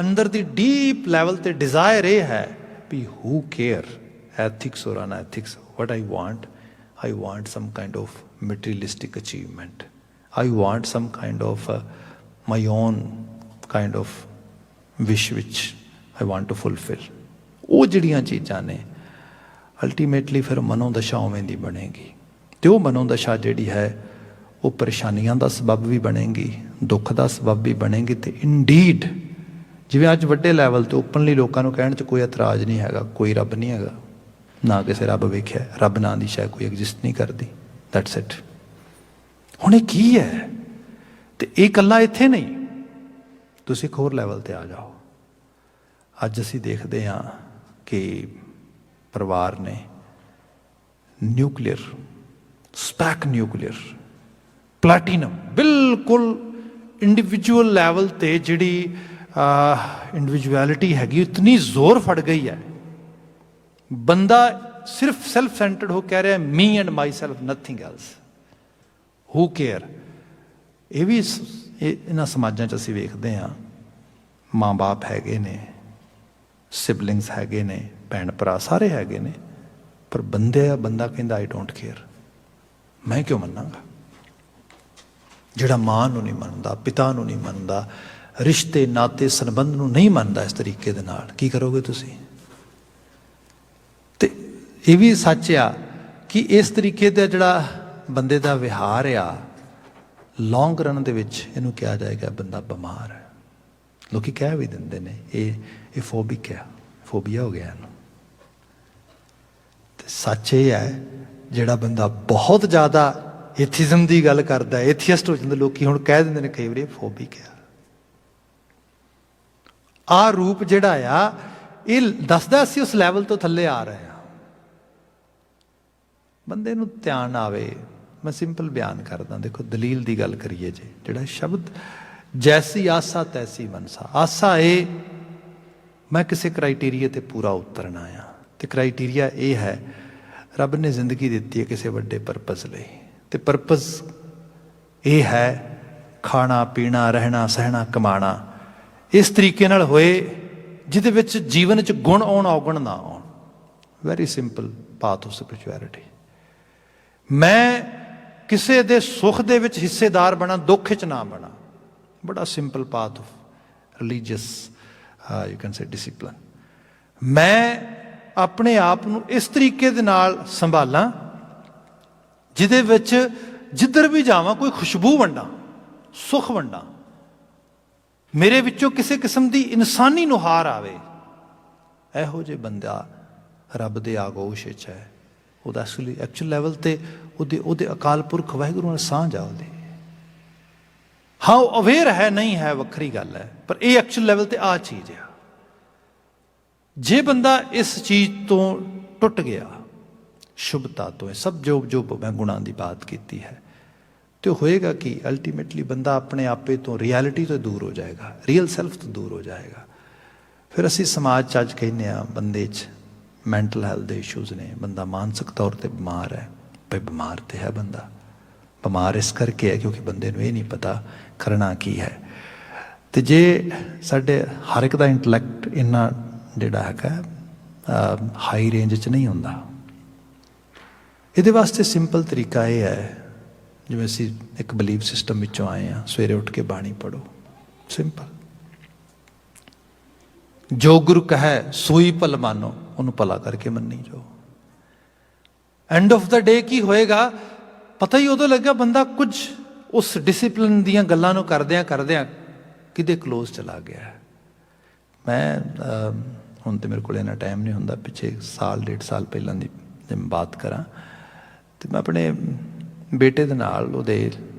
ਅੰਦਰ ਦੀ ਡੀਪ ਲੈਵਲ 'ਤੇ ਡਿਜ਼ਾਇਰ ਇਹ ਹੈ ਵੀ ਹੂ ਕੇਅਰ ਐਥਿਕਸ ਔਰ unethics, what I want some kind of materialistic achievement, I want some kind of my own kind of wish which I want to fulfil. ਉਹ ਜਿਹੜੀਆਂ ਚੀਜ਼ਾਂ ਨੇ ਅਲਟੀਮੇਟਲੀ ਫਿਰ ਮਨੋਦਸ਼ਾ ਉਵੇਂ ਦੀ ਬਣੇਗੀ। ਅਤੇ ਉਹ ਮਨੋਦਸ਼ਾ ਜਿਹੜੀ ਹੈ ਉਹ ਪਰੇਸ਼ਾਨੀਆਂ ਦਾ ਸਬੱਬ ਵੀ ਬਣੇਗੀ, ਦੁੱਖ ਦਾ ਸਬੱਬ ਵੀ ਬਣੇਗੀ। ਅਤੇ ਇਨਡੀਡ ਜਿਵੇਂ ਅੱਜ ਵੱਡੇ ਲੈਵਲ 'ਤੇ ਓਪਨਲੀ ਲੋਕਾਂ ਨੂੰ ਕਹਿਣ 'ਚ ਕੋਈ ਇਤਰਾਜ਼ ਨਹੀਂ ਹੈਗਾ, ਕੋਈ ਰੱਬ ਨਹੀਂ ਹੈਗਾ, ਨਾ ਕਿਸੇ ਰੱਬ ਵੇਖਿਆ, ਰੱਬ ਨਾਂ ਦੀ ਸ਼ਾਇਦ ਕੋਈ ਐਗਜ਼ਿਸਟ ਨਹੀਂ ਕਰਦੀ, ਦੈਟਸ ਇਟ। ਹੁਣ ਇਹ ਕੀ ਹੈ? ਤੇ ਇਹ ਇਕੱਲਾ ਇੱਥੇ ਨਹੀਂ, ਤੁਸੀਂ ਇੱਕ ਹੋਰ ਲੈਵਲ ਤੇ ਆ ਜਾਓ। ਅੱਜ ਅਸੀਂ ਦੇਖਦੇ ਹਾਂ ਕਿ ਪਰਿਵਾਰ ਨੇ ਨਿਊਕਲੀਅਰ, ਸਪੈਕ ਨਿਊਕਲੀਅਰ, ਪਲੈਟੀਨਮ, ਬਿਲਕੁਲ ਇੰਡੀਵਿਜੂਅਲ ਲੈਵਲ ਤੇ ਜਿਹੜੀ ਇੰਡੀਵਿਜੂਅਲਿਟੀ ਹੈਗੀ ਇਤਨੀ ਜ਼ੋਰ ਫੜ ਗਈ ਹੈ, ਬੰਦਾ ਸਿਰਫ ਸੈਲਫ ਸੈਂਟਰਡ ਹੋ ਕਹਿ ਰਿਹਾ me and my self, nothing else, who care. ਇਹ ਵੀ ਇਹਨਾਂ ਸਮਾਜਾਂ 'ਚ ਅਸੀਂ ਵੇਖਦੇ ਹਾਂ, ਮਾਂ ਬਾਪ ਹੈਗੇ ਨੇ, ਸਿਬਲਿੰਗਸ ਹੈਗੇ ਨੇ, ਭੈਣ ਭਰਾ ਸਾਰੇ ਹੈਗੇ ਨੇ, ਪਰ ਬੰਦਾ ਕਹਿੰਦਾ ਆਈ ਡੋਂਟ ਕੇਅਰ, ਮੈਂ ਕਿਉਂ ਮੰਨਾਂਗਾ। ਜਿਹੜਾ ਮਾਂ ਨੂੰ ਨਹੀਂ ਮੰਨਦਾ, ਪਿਤਾ ਨੂੰ ਨਹੀਂ ਮੰਨਦਾ, ਰਿਸ਼ਤੇ ਨਾਤੇ ਸੰਬੰਧ ਨੂੰ ਨਹੀਂ ਮੰਨਦਾ ਇਸ ਤਰੀਕੇ ਦੇ ਨਾਲ, ਕੀ ਕਰੋਗੇ ਤੁਸੀਂ? ਤੇ ਇਹ ਵੀ ਸੱਚ ਆ ਕਿ ਇਸ ਤਰੀਕੇ ਦਾ ਜਿਹੜਾ ਬੰਦੇ ਦਾ ਵਿਹਾਰ ਆ, ਲੌਂਗ ਰਨ ਦੇ ਵਿੱਚ ਇਹਨੂੰ ਕਿਹਾ ਜਾਏਗਾ ਬੰਦਾ ਬਿਮਾਰ ਹੈ। ਲੋਕੀ ਕਹਿ ਵੀ ਦਿੰਦੇ ਨੇ ਇਹ ਫੋਬਿਕ ਹੈ, ਫੋਬੀਆ ਹੋ ਗਿਆ ਇਹਨੂੰ। ਤੇ ਸੱਚ ਇਹ ਹੈ, ਜਿਹੜਾ ਬੰਦਾ ਬਹੁਤ ਜ਼ਿਆਦਾ ਏਥੀਜ਼ਮ ਦੀ ਗੱਲ ਕਰਦਾ, ਏਥੀਅਸਟ ਹੋ ਜਾਂਦੇ ਲੋਕੀ, ਹੁਣ ਕਹਿ ਦਿੰਦੇ ਨੇ ਕਈ ਵਾਰੀ ਫੋਬਿਕ ਆ। ਆਹ ਰੂਪ ਜਿਹੜਾ ਆ, ਇਹ ਦੱਸਦਾ ਅਸੀਂ ਉਸ ਲੈਵਲ ਤੋਂ ਥੱਲੇ ਆ ਰਹੇ ਹਾਂ। ਬੰਦੇ ਨੂੰ ਧਿਆਨ ਆਵੇ, ਮੈਂ ਸਿੰਪਲ ਬਿਆਨ ਕਰਦਾ, ਦੇਖੋ ਦਲੀਲ ਦੀ ਗੱਲ ਕਰੀਏ ਜੇ, ਜਿਹੜਾ ਸ਼ਬਦ ਜੈਸੀ ਆਸਾ ਤੈਸੀ ਮਨਸਾ, ਆਸਾ ਇਹ ਮੈਂ ਕਿਸੇ ਕ੍ਰਾਈਟੀਰੀਆ ਤੇ ਪੂਰਾ ਉਤਰਨਾ ਆ, ਤੇ ਕ੍ਰਾਈਟੀਰੀਆ ਇਹ ਹੈ ਰੱਬ ਨੇ ਜ਼ਿੰਦਗੀ ਦਿੱਤੀ ਹੈ ਕਿਸੇ ਵੱਡੇ ਪਰਪਸ ਲਈ, ਤੇ ਪਰਪਸ ਇਹ ਹੈ ਖਾਣਾ ਪੀਣਾ, ਰਹਿਣਾ ਸਹਿਣਾ, ਕਮਾਣਾ ਇਸ ਤਰੀਕੇ ਨਾਲ ਹੋਏ ਜਿਹਦੇ ਵਿੱਚ ਜੀਵਨ 'ਚ ਗੁਣ ਆਉਣ, ਔਗਣ ਨਾ ਆਉਣ। Very simple path of spirituality. ਮੈਂ ਕਿਸੇ ਦੇ ਸੁੱਖ ਦੇ ਵਿੱਚ ਹਿੱਸੇਦਾਰ ਬਣਾ, ਦੁੱਖ 'ਚ ਨਾ ਬਣਾ, ਬੜਾ simple path of religious you can say discipline. ਮੈਂ ਆਪਣੇ ਆਪ ਨੂੰ ਇਸ ਤਰੀਕੇ ਦੇ ਨਾਲ ਸੰਭਾਲਾਂ ਜਿਹਦੇ ਵਿੱਚ ਜਿੱਧਰ ਵੀ ਜਾਵਾਂ ਕੋਈ ਖੁਸ਼ਬੂ ਵੰਡਾਂ, ਸੁੱਖ ਵੰਡਾਂ, ਮੇਰੇ ਵਿੱਚੋਂ ਕਿਸੇ ਕਿਸਮ ਦੀ ਇਨਸਾਨੀ ਨੁਹਾਰ ਆਵੇ। ਇਹੋ ਜਿਹੇ ਬੰਦਾ ਰੱਬ ਦੇ ਆਗੋਸ਼ ਵਿੱਚ ਹੈ, ਉਹਦਾ ਐਕਚੁਅਲ ਲੈਵਲ ਤੇ ਉਹਦੇ ਅਕਾਲ ਪੁਰਖ ਵਾਹਿਗੁਰੂ ਨਾਲ ਸਾਂਝ ਆ ਉਹਦੀ। ਹਾਂ ਉਹ ਅਵੇਅਰ ਹੈ ਨਹੀਂ ਹੈ ਵੱਖਰੀ ਗੱਲ ਹੈ, ਪਰ ਇਹ ਐਕਚੁਅਲ ਲੈਵਲ ਤੇ ਆਹ ਚੀਜ਼ ਆ। ਜੇ ਬੰਦਾ ਇਸ ਚੀਜ਼ ਤੋਂ ਟੁੱਟ ਗਿਆ, ਸ਼ੁਭਤਾ ਤੋਂ, ਸਭ ਜੋ ਮੈਂ ਗੁਣਾਂ ਦੀ ਬਾਤ ਕੀਤੀ ਹੈ, ਤੇ ਹੋਏਗਾ ਕਿ ਅਲਟੀਮੇਟਲੀ ਬੰਦਾ ਆਪਣੇ ਆਪੇ ਤੋਂ, ਰਿਐਲਿਟੀ ਤੋਂ ਦੂਰ ਹੋ ਜਾਏਗਾ, ਰੀਅਲ ਸੈਲਫ ਤੋਂ ਦੂਰ ਹੋ ਜਾਏਗਾ। ਫਿਰ ਅਸੀਂ ਸਮਾਜ 'ਚ ਅੱਜ ਕਹਿੰਦੇ ਹਾਂ ਬੰਦੇ 'ਚ ਮੈਂਟਲ ਹੈਲਥ ਦੇ ਇਸ਼ੂਜ਼ ਨੇ, ਬੰਦਾ ਮਾਨਸਿਕ ਤੌਰ 'ਤੇ ਬਿਮਾਰ ਹੈ। ਭਾਈ ਬਿਮਾਰ ਤੇ ਹੈ ਬੰਦਾ, ਬਿਮਾਰ ਇਸ ਕਰਕੇ ਹੈ ਕਿਉਂਕਿ ਬੰਦੇ ਨੂੰ ਇਹ ਨਹੀਂ ਪਤਾ ਕਰਨਾ ਕੀ ਹੈ। ਤੇ ਜੇ ਸਾਡੇ ਹਰ ਇੱਕ ਦਾ ਇੰਟਲੈਕਟ ਇੰਨਾ ਜਿਹੜਾ ਹੈਗਾ ਹਾਈ ਰੇਂਜ 'ਚ ਨਹੀਂ ਹੁੰਦਾ, ਇਹਦੇ ਵਾਸਤੇ ਸਿੰਪਲ ਤਰੀਕਾ ਇਹ ਹੈ, ਜਿਵੇਂ ਅਸੀਂ ਇੱਕ ਬਲੀਫ ਸਿਸਟਮ ਵਿੱਚੋਂ ਆਏ ਹਾਂ, ਸਵੇਰੇ ਉੱਠ ਕੇ ਬਾਣੀ ਪੜ੍ਹੋ, ਸਿੰਪਲ। ਜੋ ਗੁਰੂ ਕਹੈ ਸੋਈ ਭਲ ਮਾਨੋ, ਉਹਨੂੰ ਭਲਾ ਕਰਕੇ ਮੰਨੀ ਜਾਓ। ਐਂਡ ਆਫ ਦਾ ਡੇ ਕੀ ਹੋਏਗਾ ਪਤਾ ਹੀ ਉਦੋਂ ਲੱਗਾ, ਬੰਦਾ ਕੁਝ ਉਸ ਡਿਸਿਪਲਿਨ ਦੀਆਂ ਗੱਲਾਂ ਨੂੰ ਕਰਦਿਆਂ ਕਿਤੇ ਕਲੋਜ਼ ਚਲਾ ਗਿਆ। ਮੈਂ ਹੁਣ ਤੇ ਮੇਰੇ ਕੋਲ ਇੰਨਾ ਟਾਈਮ ਨਹੀਂ ਹੁੰਦਾ, ਪਿੱਛੇ ਸਾਲ ਡੇਢ ਸਾਲ ਪਹਿਲਾਂ ਦੀ ਜੇ ਮੈਂ ਬਾਤ ਕਰਾਂ, ਤੇ ਮੈਂ ਆਪਣੇ ਬੇਟੇ ਦੇ ਨਾਲ ਉਹਦੇ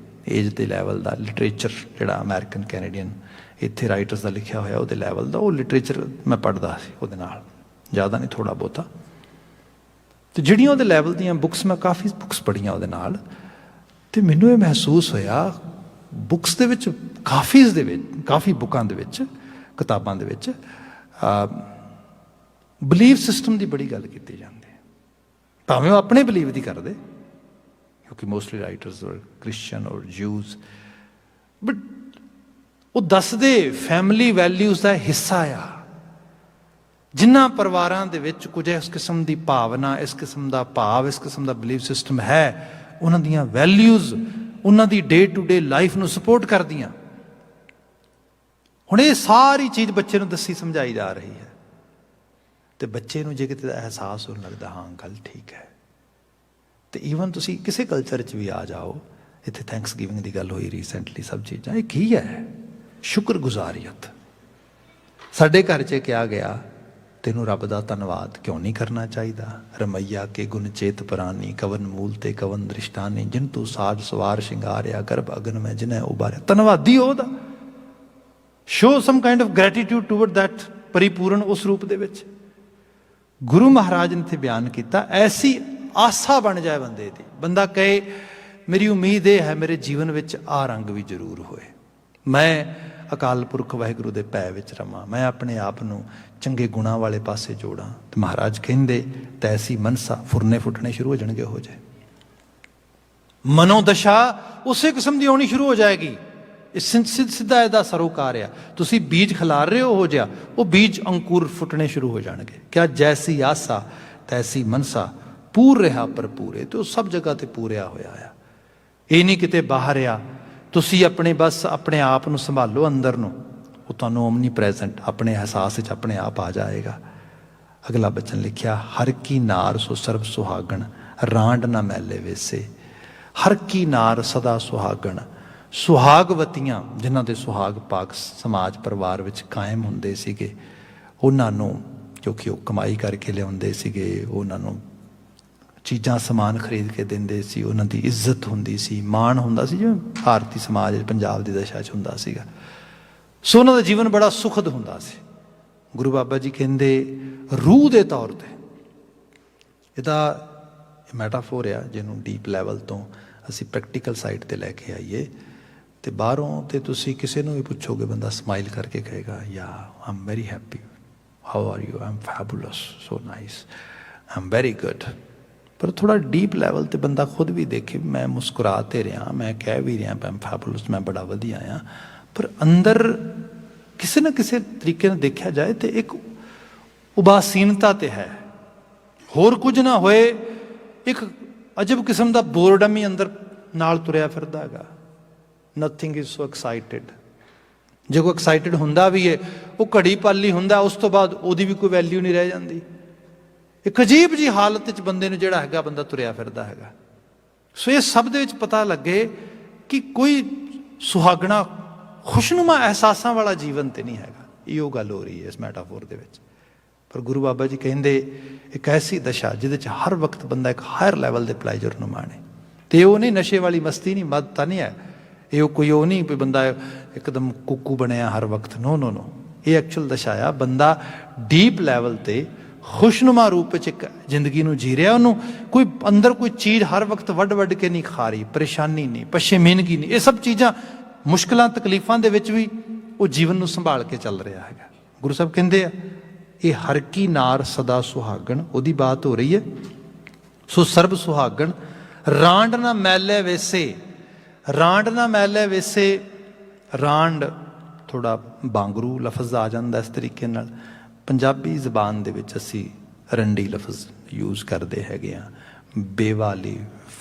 ਏਜ ਦੇ ਲੈਵਲ ਦਾ ਲਿਟਰੇਚਰ, ਜਿਹੜਾ ਅਮਰੀਕਨ ਕੈਨੇਡੀਅਨ ਇੱਥੇ ਰਾਈਟਰਸ ਦਾ ਲਿਖਿਆ ਹੋਇਆ ਉਹਦੇ ਲੈਵਲ ਦਾ, ਉਹ ਲਿਟਰੇਚਰ ਮੈਂ ਪੜ੍ਹਦਾ ਸੀ ਉਹਦੇ ਨਾਲ, ਜ਼ਿਆਦਾ ਨਹੀਂ ਥੋੜ੍ਹਾ ਬਹੁਤਾ। ਤੇ ਜਿਹੜੀਆਂ ਉਹਦੇ ਲੈਵਲ ਦੀਆਂ ਬੁੱਕਸ, ਮੈਂ ਕਾਫੀ ਬੁੱਕਸ ਪੜ੍ਹੀਆਂ ਉਹਦੇ ਨਾਲ, ਤੇ ਮੈਨੂੰ ਇਹ ਮਹਿਸੂਸ ਹੋਇਆ ਬੁੱਕਸ ਦੇ ਵਿੱਚ, ਕਾਫੀ ਬੁੱਕਾਂ ਦੇ ਵਿੱਚ, ਕਿਤਾਬਾਂ ਦੇ ਵਿੱਚ ਬਲੀਫ ਸਿਸਟਮ ਦੀ ਬੜੀ ਗੱਲ ਕੀਤੀ ਜਾਂਦੀ ਹੈ, ਭਾਵੇਂ ਉਹ ਆਪਣੇ ਬਲੀਫ ਦੀ ਕਰਦੇ, ਕਿਉਂਕਿ ਮੋਸਟਲੀ ਰਾਈਟਰਸ ਔਰ ਕ੍ਰਿਸਚਨ ਔਰ ਜਿਊਜ਼, ਬਟ ਉਹ ਦੱਸਦੇ ਫੈਮਿਲੀ ਵੈਲਿਊਜ਼ ਦਾ ਹਿੱਸਾ ਆ। ਜਿਨ੍ਹਾਂ ਪਰਿਵਾਰਾਂ ਦੇ ਵਿੱਚ ਕੁਝ ਇਸ ਕਿਸਮ ਦੀ ਭਾਵਨਾ, ਇਸ ਕਿਸਮ ਦਾ ਭਾਵ, ਇਸ ਕਿਸਮ ਦਾ ਬਲੀਫ ਸਿਸਟਮ ਹੈ, ਉਹਨਾਂ ਦੀਆਂ ਵੈਲਿਊਜ਼ ਉਹਨਾਂ ਦੀ ਡੇ ਟੂ ਡੇ ਲਾਈਫ ਨੂੰ ਸਪੋਰਟ ਕਰਦੀਆਂ। ਹੁਣ ਇਹ ਸਾਰੀ ਚੀਜ਼ ਬੱਚੇ ਨੂੰ ਦੱਸੀ ਸਮਝਾਈ ਜਾ ਰਹੀ ਹੈ, ਤੇ ਬੱਚੇ ਨੂੰ ਜੇ ਕਿਤੇ ਦਾ ਅਹਿਸਾਸ ਹੋਣ ਲੱਗਦਾ, ਹਾਂ ਗੱਲ ਠੀਕ ਹੈ। ਤੇ ਈਵਨ ਤੁਸੀਂ ਕਿਸੇ ਕਲਚਰ 'ਚ ਵੀ ਆ ਜਾਓ, ਇੱਥੇ ਥੈਂਕਸ ਗਿਵਿੰਗ ਦੀ ਗੱਲ ਹੋਈ ਰੀਸੈਂਟਲੀ, ਸਭ ਚੀਜ਼ਾਂ ਇਹ ਕੀ ਹੈ, ਸ਼ੁਕਰਗੁਜ਼ਾਰੀਅਤ। ਸਾਡੇ ਘਰ 'ਚ ਕਿਹਾ ਗਿਆ ਤੈਨੂੰ ਰੱਬ ਦਾ ਧੰਨਵਾਦ ਕਿਉਂ ਨਹੀਂ ਕਰਨਾ ਚਾਹੀਦਾ? ਰਮਈਆ ਕੇ ਗੁਣ ਚੇਤ ਪ੍ਰਾਨੀ, ਕਵਨ ਮੂਲ ਤੇ ਕਵਨ ਦ੍ਰਿਸ਼ਟਾਨੀ, ਜਿਨ ਤੂੰ ਸਾਜ ਸਵਾਰ ਸ਼ਿੰਗਾਰਿਆ, ਗਰਭ ਅਗਨ ਮੈਂ ਜਿਨੈ ਉਬਾਰਿਆ। ਧੰਨਵਾਦੀ ਉਹਦਾ। Show some kind of gratitude toward that ਪਰਿਪੂਰਨ ਉਸ ਰੂਪ ਦੇ ਵਿੱਚ। ਗੁਰੂ ਮਹਾਰਾਜ ਨੇ ਇੱਥੇ ਬਿਆਨ ਕੀਤਾ, ਐਸੀ ਆਸਾ ਬਣ ਜਾਏ ਬੰਦੇ ਦੀ, ਬੰਦਾ ਕਹੇ ਮੇਰੀ ਉਮੀਦ ਇਹ ਹੈ ਮੇਰੇ ਜੀਵਨ ਵਿੱਚ ਆ ਰੰਗ ਵੀ ਜ਼ਰੂਰ ਹੋਏ, ਮੈਂ ਅਕਾਲ ਪੁਰਖ ਵਾਹਿਗੁਰੂ ਦੇ ਭੈ ਵਿੱਚ ਰਵਾਂ, ਮੈਂ ਆਪਣੇ ਆਪ ਨੂੰ ਚੰਗੇ ਗੁਣਾਂ ਵਾਲੇ ਪਾਸੇ ਜੋੜਾਂ। ਤੇ ਮਹਾਰਾਜ ਕਹਿੰਦੇ ਤੈਸੀ ਮਨਸਾ, ਫੁਰਨੇ ਫੁੱਟਣੇ ਸ਼ੁਰੂ ਹੋ ਜਾਣਗੇ ਹੋ ਜਾਏ। ਮਨੋਦਸ਼ਾ ਉਸੇ ਕਿਸਮ ਦੀ ਆਉਣੀ ਸ਼ੁਰੂ ਹੋ ਜਾਏਗੀ। ਇਹ ਸਿੱਧਾ ਇਹਦਾ ਸਰੋਕਾਰ ਆ। ਤੁਸੀਂ ਬੀਜ ਖਿਲਾਰ ਰਹੇ ਹੋ ਜਿਹਾ, ਉਹ ਬੀਜ ਅੰਕੁਰ ਫੁੱਟਣੇ ਸ਼ੁਰੂ ਹੋ ਜਾਣਗੇ। ਕਿਆ ਜੈਸੀ ਆਸਾ ਤੈਸੀ ਮਨਸਾ, ਪੂਰ ਰਿਹਾ ਭਰਪੂਰੇ। ਤੇ ਉਹ ਸਭ ਜਗ੍ਹਾ ਤੇ ਪੂਰਿਆ ਹੋਇਆ ਆ, ਇਹ ਨਹੀਂ ਕਿਤੇ ਬਾਹਰ ਆ। ਤੁਸੀਂ ਆਪਣੇ ਬਸ ਆਪਣੇ ਆਪ ਨੂੰ ਸੰਭਾਲੋ ਅੰਦਰ ਨੂੰ, ਉਹ ਤੁਹਾਨੂੰ ਓਮਨੀ ਪ੍ਰੈਜ਼ੈਂਟ ਆਪਣੇ ਅਹਿਸਾਸ ਵਿੱਚ ਆਪਣੇ ਆਪ ਆ ਜਾਏਗਾ। ਅਗਲਾ ਬਚਨ ਲਿਖਿਆ, ਹਰ ਕੀ ਨਾਰ ਸੋ ਸਰਬ ਸੁਹਾਗਣ, ਰਾਂਡ ਨਾ ਮੈਲੇ ਵੇਸੇ। ਹਰ ਕੀ ਨਾਰ ਸਦਾ ਸੁਹਾਗਣ, ਸੁਹਾਗਵਤੀਆਂ ਜਿਨ੍ਹਾਂ ਦੇ ਸੁਹਾਗ ਪਾਕ ਸਮਾਜ ਪਰਿਵਾਰ ਵਿੱਚ ਕਾਇਮ ਹੁੰਦੇ ਸੀਗੇ, ਉਹਨਾਂ ਨੂੰ ਕਿਉਂਕਿ ਉਹ ਕਮਾਈ ਕਰਕੇ ਲਿਆਉਂਦੇ ਸੀਗੇ, ਉਹਨਾਂ ਨੂੰ ਚੀਜ਼ਾਂ ਸਮਾਨ ਖਰੀਦ ਕੇ ਦਿੰਦੇ ਸੀ, ਉਹਨਾਂ ਦੀ ਇੱਜ਼ਤ ਹੁੰਦੀ ਸੀ, ਮਾਣ ਹੁੰਦਾ ਸੀ, ਜਿਵੇਂ ਭਾਰਤੀ ਸਮਾਜ ਪੰਜਾਬ ਦੀ ਦਸ਼ਾ 'ਚ ਹੁੰਦਾ ਸੀਗਾ। ਸੋ ਉਹਨਾਂ ਦਾ ਜੀਵਨ ਬੜਾ ਸੁਖਦ ਹੁੰਦਾ ਸੀ। ਗੁਰੂ ਬਾਬਾ ਜੀ ਕਹਿੰਦੇ ਰੂਹ ਦੇ ਤੌਰ 'ਤੇ, ਇਹਦਾ ਮੈਟਾਫੋਰ ਆ ਜਿਹਨੂੰ ਡੀਪ ਲੈਵਲ ਤੋਂ ਅਸੀਂ ਪ੍ਰੈਕਟੀਕਲ ਸਾਈਡ 'ਤੇ ਲੈ ਕੇ ਆਈਏ। ਤੇ ਬਾਹਰੋਂ ਤੇ ਤੁਸੀਂ ਕਿਸੇ ਨੂੰ ਵੀ ਪੁੱਛੋਗੇ, ਬੰਦਾ ਸਮਾਈਲ ਕਰਕੇ ਕਹੇਗਾ, yeah I am very happy, how are you, I am fabulous, so nice, I am very good. ਪਰ ਥੋੜ੍ਹਾ ਡੀਪ ਲੈਵਲ 'ਤੇ ਬੰਦਾ ਖੁਦ ਵੀ ਦੇਖੇ, ਮੈਂ ਮੁਸਕਰਾ ਤੇ ਰਿਹਾ, ਮੈਂ ਕਹਿ ਵੀ ਰਿਹਾ ਆਈ ਐਮ ਫੈਬੂਲਸ, ਮੈਂ ਬੜਾ ਵਧੀਆ ਆ, ਪਰ ਅੰਦਰ ਕਿਸੇ ਨਾ ਕਿਸੇ ਤਰੀਕੇ ਨਾਲ ਦੇਖਿਆ ਜਾਏ ਤੇ ਇੱਕ ਉਦਾਸੀਨਤਾ ਤੇ ਹੈ। ਹੋਰ ਕੁਝ ਨਾ ਹੋਏ, ਇੱਕ ਅਜਬ ਕਿਸਮ ਦਾ ਬੋਰਡਮ ਹੀ ਅੰਦਰ ਨਾਲ ਤੁਰਿਆ ਫਿਰਦਾ ਹੈਗਾ। Nothing is so excited. ਜੇ ਕੋਈ ਐਕਸਾਈਟਿਡ ਹੁੰਦਾ ਵੀ ਹੈ, ਉਹ ਘੜੀ ਪਲ ਹੀ ਹੁੰਦਾ, ਉਸ ਤੋਂ ਬਾਅਦ ਉਹਦੀ ਵੀ ਕੋਈ ਵੈਲਿਊ ਨਹੀਂ ਰਹਿ ਜਾਂਦੀ। ਇੱਕ ਅਜੀਬ ਜਿਹੀ ਹਾਲਤ 'ਚ ਬੰਦੇ ਨੂੰ ਜਿਹੜਾ ਹੈਗਾ ਬੰਦਾ ਤੁਰਿਆ ਫਿਰਦਾ ਹੈਗਾ। ਸੋ ਇਹ ਸਭ ਦੇ ਵਿੱਚ ਪਤਾ ਲੱਗੇ ਕਿ ਕੋਈ ਸੁਹਾਗਣਾ ਖੁਸ਼ਨੁਮਾ ਅਹਿਸਾਸਾਂ ਵਾਲਾ ਜੀਵਨ ਤੇ ਨਹੀਂ ਹੈਗਾ। ਇਹੋ ਗੱਲ ਹੋ ਰਹੀ ਹੈ ਇਸ ਮੈਟਾਫੋਰ ਦੇ ਵਿੱਚ। ਪਰ ਗੁਰੂ ਬਾਬਾ ਜੀ ਕਹਿੰਦੇ ਇੱਕ ਐਸੀ ਦਸ਼ਾ ਜਿਹਦੇ 'ਚ ਹਰ ਵਕਤ ਬੰਦਾ ਇੱਕ ਹਾਇਰ ਲੈਵਲ ਦੇ ਪਲੈਜਰ ਨੂੰ ਮਾਣੇ। ਤੇ ਉਹ ਨਹੀਂ ਨਸ਼ੇ ਵਾਲੀ ਮਸਤੀ ਨਹੀਂ, ਮਦ ਤਾਂ ਨਹੀਂ ਹੈ ਇਹ, ਕੋਈ ਉਹ ਨਹੀਂ ਵੀ ਬੰਦਾ ਇੱਕਦਮ ਕੁੱਕੂ ਬਣਿਆ ਹਰ ਵਕਤ। ਨੋ ਨੋ ਨੋ, ਇਹ ਐਕਚੁਅਲ ਦਸ਼ਾ ਆ। ਬੰਦਾ ਡੀਪ ਲੈਵਲ 'ਤੇ ਖੁਸ਼ਨੁਮਾ ਰੂਪ 'ਚ ਇੱਕ ਜ਼ਿੰਦਗੀ ਨੂੰ ਜੀ ਰਿਹਾ। ਉਹਨੂੰ ਕੋਈ ਅੰਦਰ ਕੋਈ ਚੀਜ਼ ਹਰ ਵਕਤ ਵੱਢ ਵੱਢ ਕੇ ਨਹੀਂ ਖਾ ਰਹੀ, ਪਰੇਸ਼ਾਨੀ ਨਹੀਂ, ਪਸ਼ੇਮੀਨਗੀ ਨਹੀਂ। ਇਹ ਸਭ ਚੀਜ਼ਾਂ ਮੁਸ਼ਕਿਲਾਂ ਤਕਲੀਫਾਂ ਦੇ ਵਿੱਚ ਵੀ ਉਹ ਜੀਵਨ ਨੂੰ ਸੰਭਾਲ ਕੇ ਚੱਲ ਰਿਹਾ ਹੈਗਾ। ਗੁਰੂ ਸਾਹਿਬ ਕਹਿੰਦੇ ਆ ਇਹ ਹਰ ਕੀ ਨਾਰ ਸਦਾ ਸੁਹਾਗਣ, ਉਹਦੀ ਬਾਤ ਹੋ ਰਹੀ ਹੈ। ਸੋ ਸਰਬ ਸੁਹਾਗਣ, ਰਾਂਡ ਨਾ ਮੈਲੇ ਵੇਸੇ। ਰਾਂਡ ਨਾ ਮੈਲੇ ਵੇਸੇ, ਰਾਂਡ ਥੋੜ੍ਹਾ ਬਾਂਗਰੂ ਲਫ਼ਜ਼ ਆ ਜਾਂਦਾ ਇਸ ਤਰੀਕੇ ਨਾਲ। ਪੰਜਾਬੀ ਜ਼ਬਾਨ ਦੇ ਵਿੱਚ ਅਸੀਂ ਰੰਡੀ ਲਫ਼ਜ਼ ਯੂਜ਼ ਕਰਦੇ ਹੈਗੇ ਹਾਂ ਬੇਵਾ ਲਈ,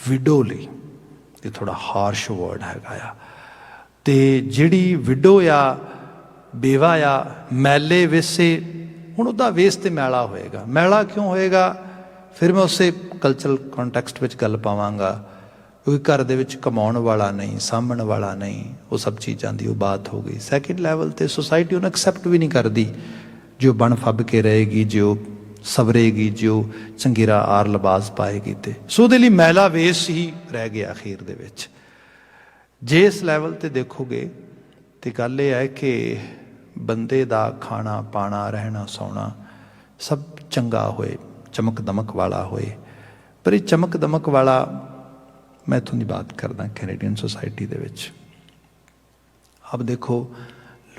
ਵਿਡੋ ਲਈ। ਇਹ ਥੋੜ੍ਹਾ ਹਾਰਸ਼ ਵਰਡ ਹੈਗਾ ਆ। ਅਤੇ ਜਿਹੜੀ ਵਿਡੋ ਆ, ਬੇਵਾ ਆ, ਮੈਲੇ ਵੇਸੇ, ਹੁਣ ਉਹਦਾ ਵੇਸ ਤੇ ਮੈਲਾ ਹੋਏਗਾ। ਮੈਲਾ ਕਿਉਂ ਹੋਏਗਾ? ਫਿਰ ਮੈਂ ਉਸੇ ਕਲਚਰਲ ਕੰਟੈਕਸਟ ਵਿੱਚ ਗੱਲ ਪਾਵਾਂਗਾ। ਕੋਈ ਘਰ ਦੇ ਵਿੱਚ ਕਮਾਉਣ ਵਾਲਾ ਨਹੀਂ, ਸਾਂਭਣ ਵਾਲਾ ਨਹੀਂ, ਉਹ ਸਭ ਚੀਜ਼ਾਂ ਦੀ ਉਹ ਬਾਤ ਹੋ ਗਈ। ਸੈਕਿੰਡ ਲੈਵਲ 'ਤੇ ਸੁਸਾਇਟੀ ਉਹਨੂੰ ਐਕਸੈਪਟ ਵੀ ਨਹੀਂ ਕਰਦੀ। ਜੋ ਬਣ ਫੱਬ ਕੇ ਰਹੇਗੀ, ਜੋ ਸਵਰੇਗੀ, ਜੋ ਚੰਗੇਰਾ ਆਰ ਲਿਬਾਸ ਪਾਏਗੀ। ਤੇ ਸੋ ਉਹਦੇ ਲਈ ਮੈਲਾ ਵੇਸ ਹੀ ਰਹਿ ਗਿਆ ਅਖੀਰ ਦੇ ਵਿੱਚ। ਜੇ ਇਸ ਲੈਵਲ 'ਤੇ ਦੇਖੋਗੇ ਤਾਂ ਗੱਲ ਇਹ ਹੈ ਕਿ ਬੰਦੇ ਦਾ ਖਾਣਾ ਪਾਣਾ, ਰਹਿਣਾ ਸੌਣਾ ਸਭ ਚੰਗਾ ਹੋਏ, ਚਮਕ ਦਮਕ ਵਾਲਾ ਹੋਏ। ਪਰ ਇਹ ਚਮਕ ਦਮਕ ਵਾਲਾ, ਮੈਂ ਇੱਥੋਂ ਦੀ ਬਾਤ ਕਰਦਾ ਕੈਨੇਡੀਅਨ ਸੋਸਾਇਟੀ ਦੇ ਵਿੱਚ। ਆਪ ਦੇਖੋ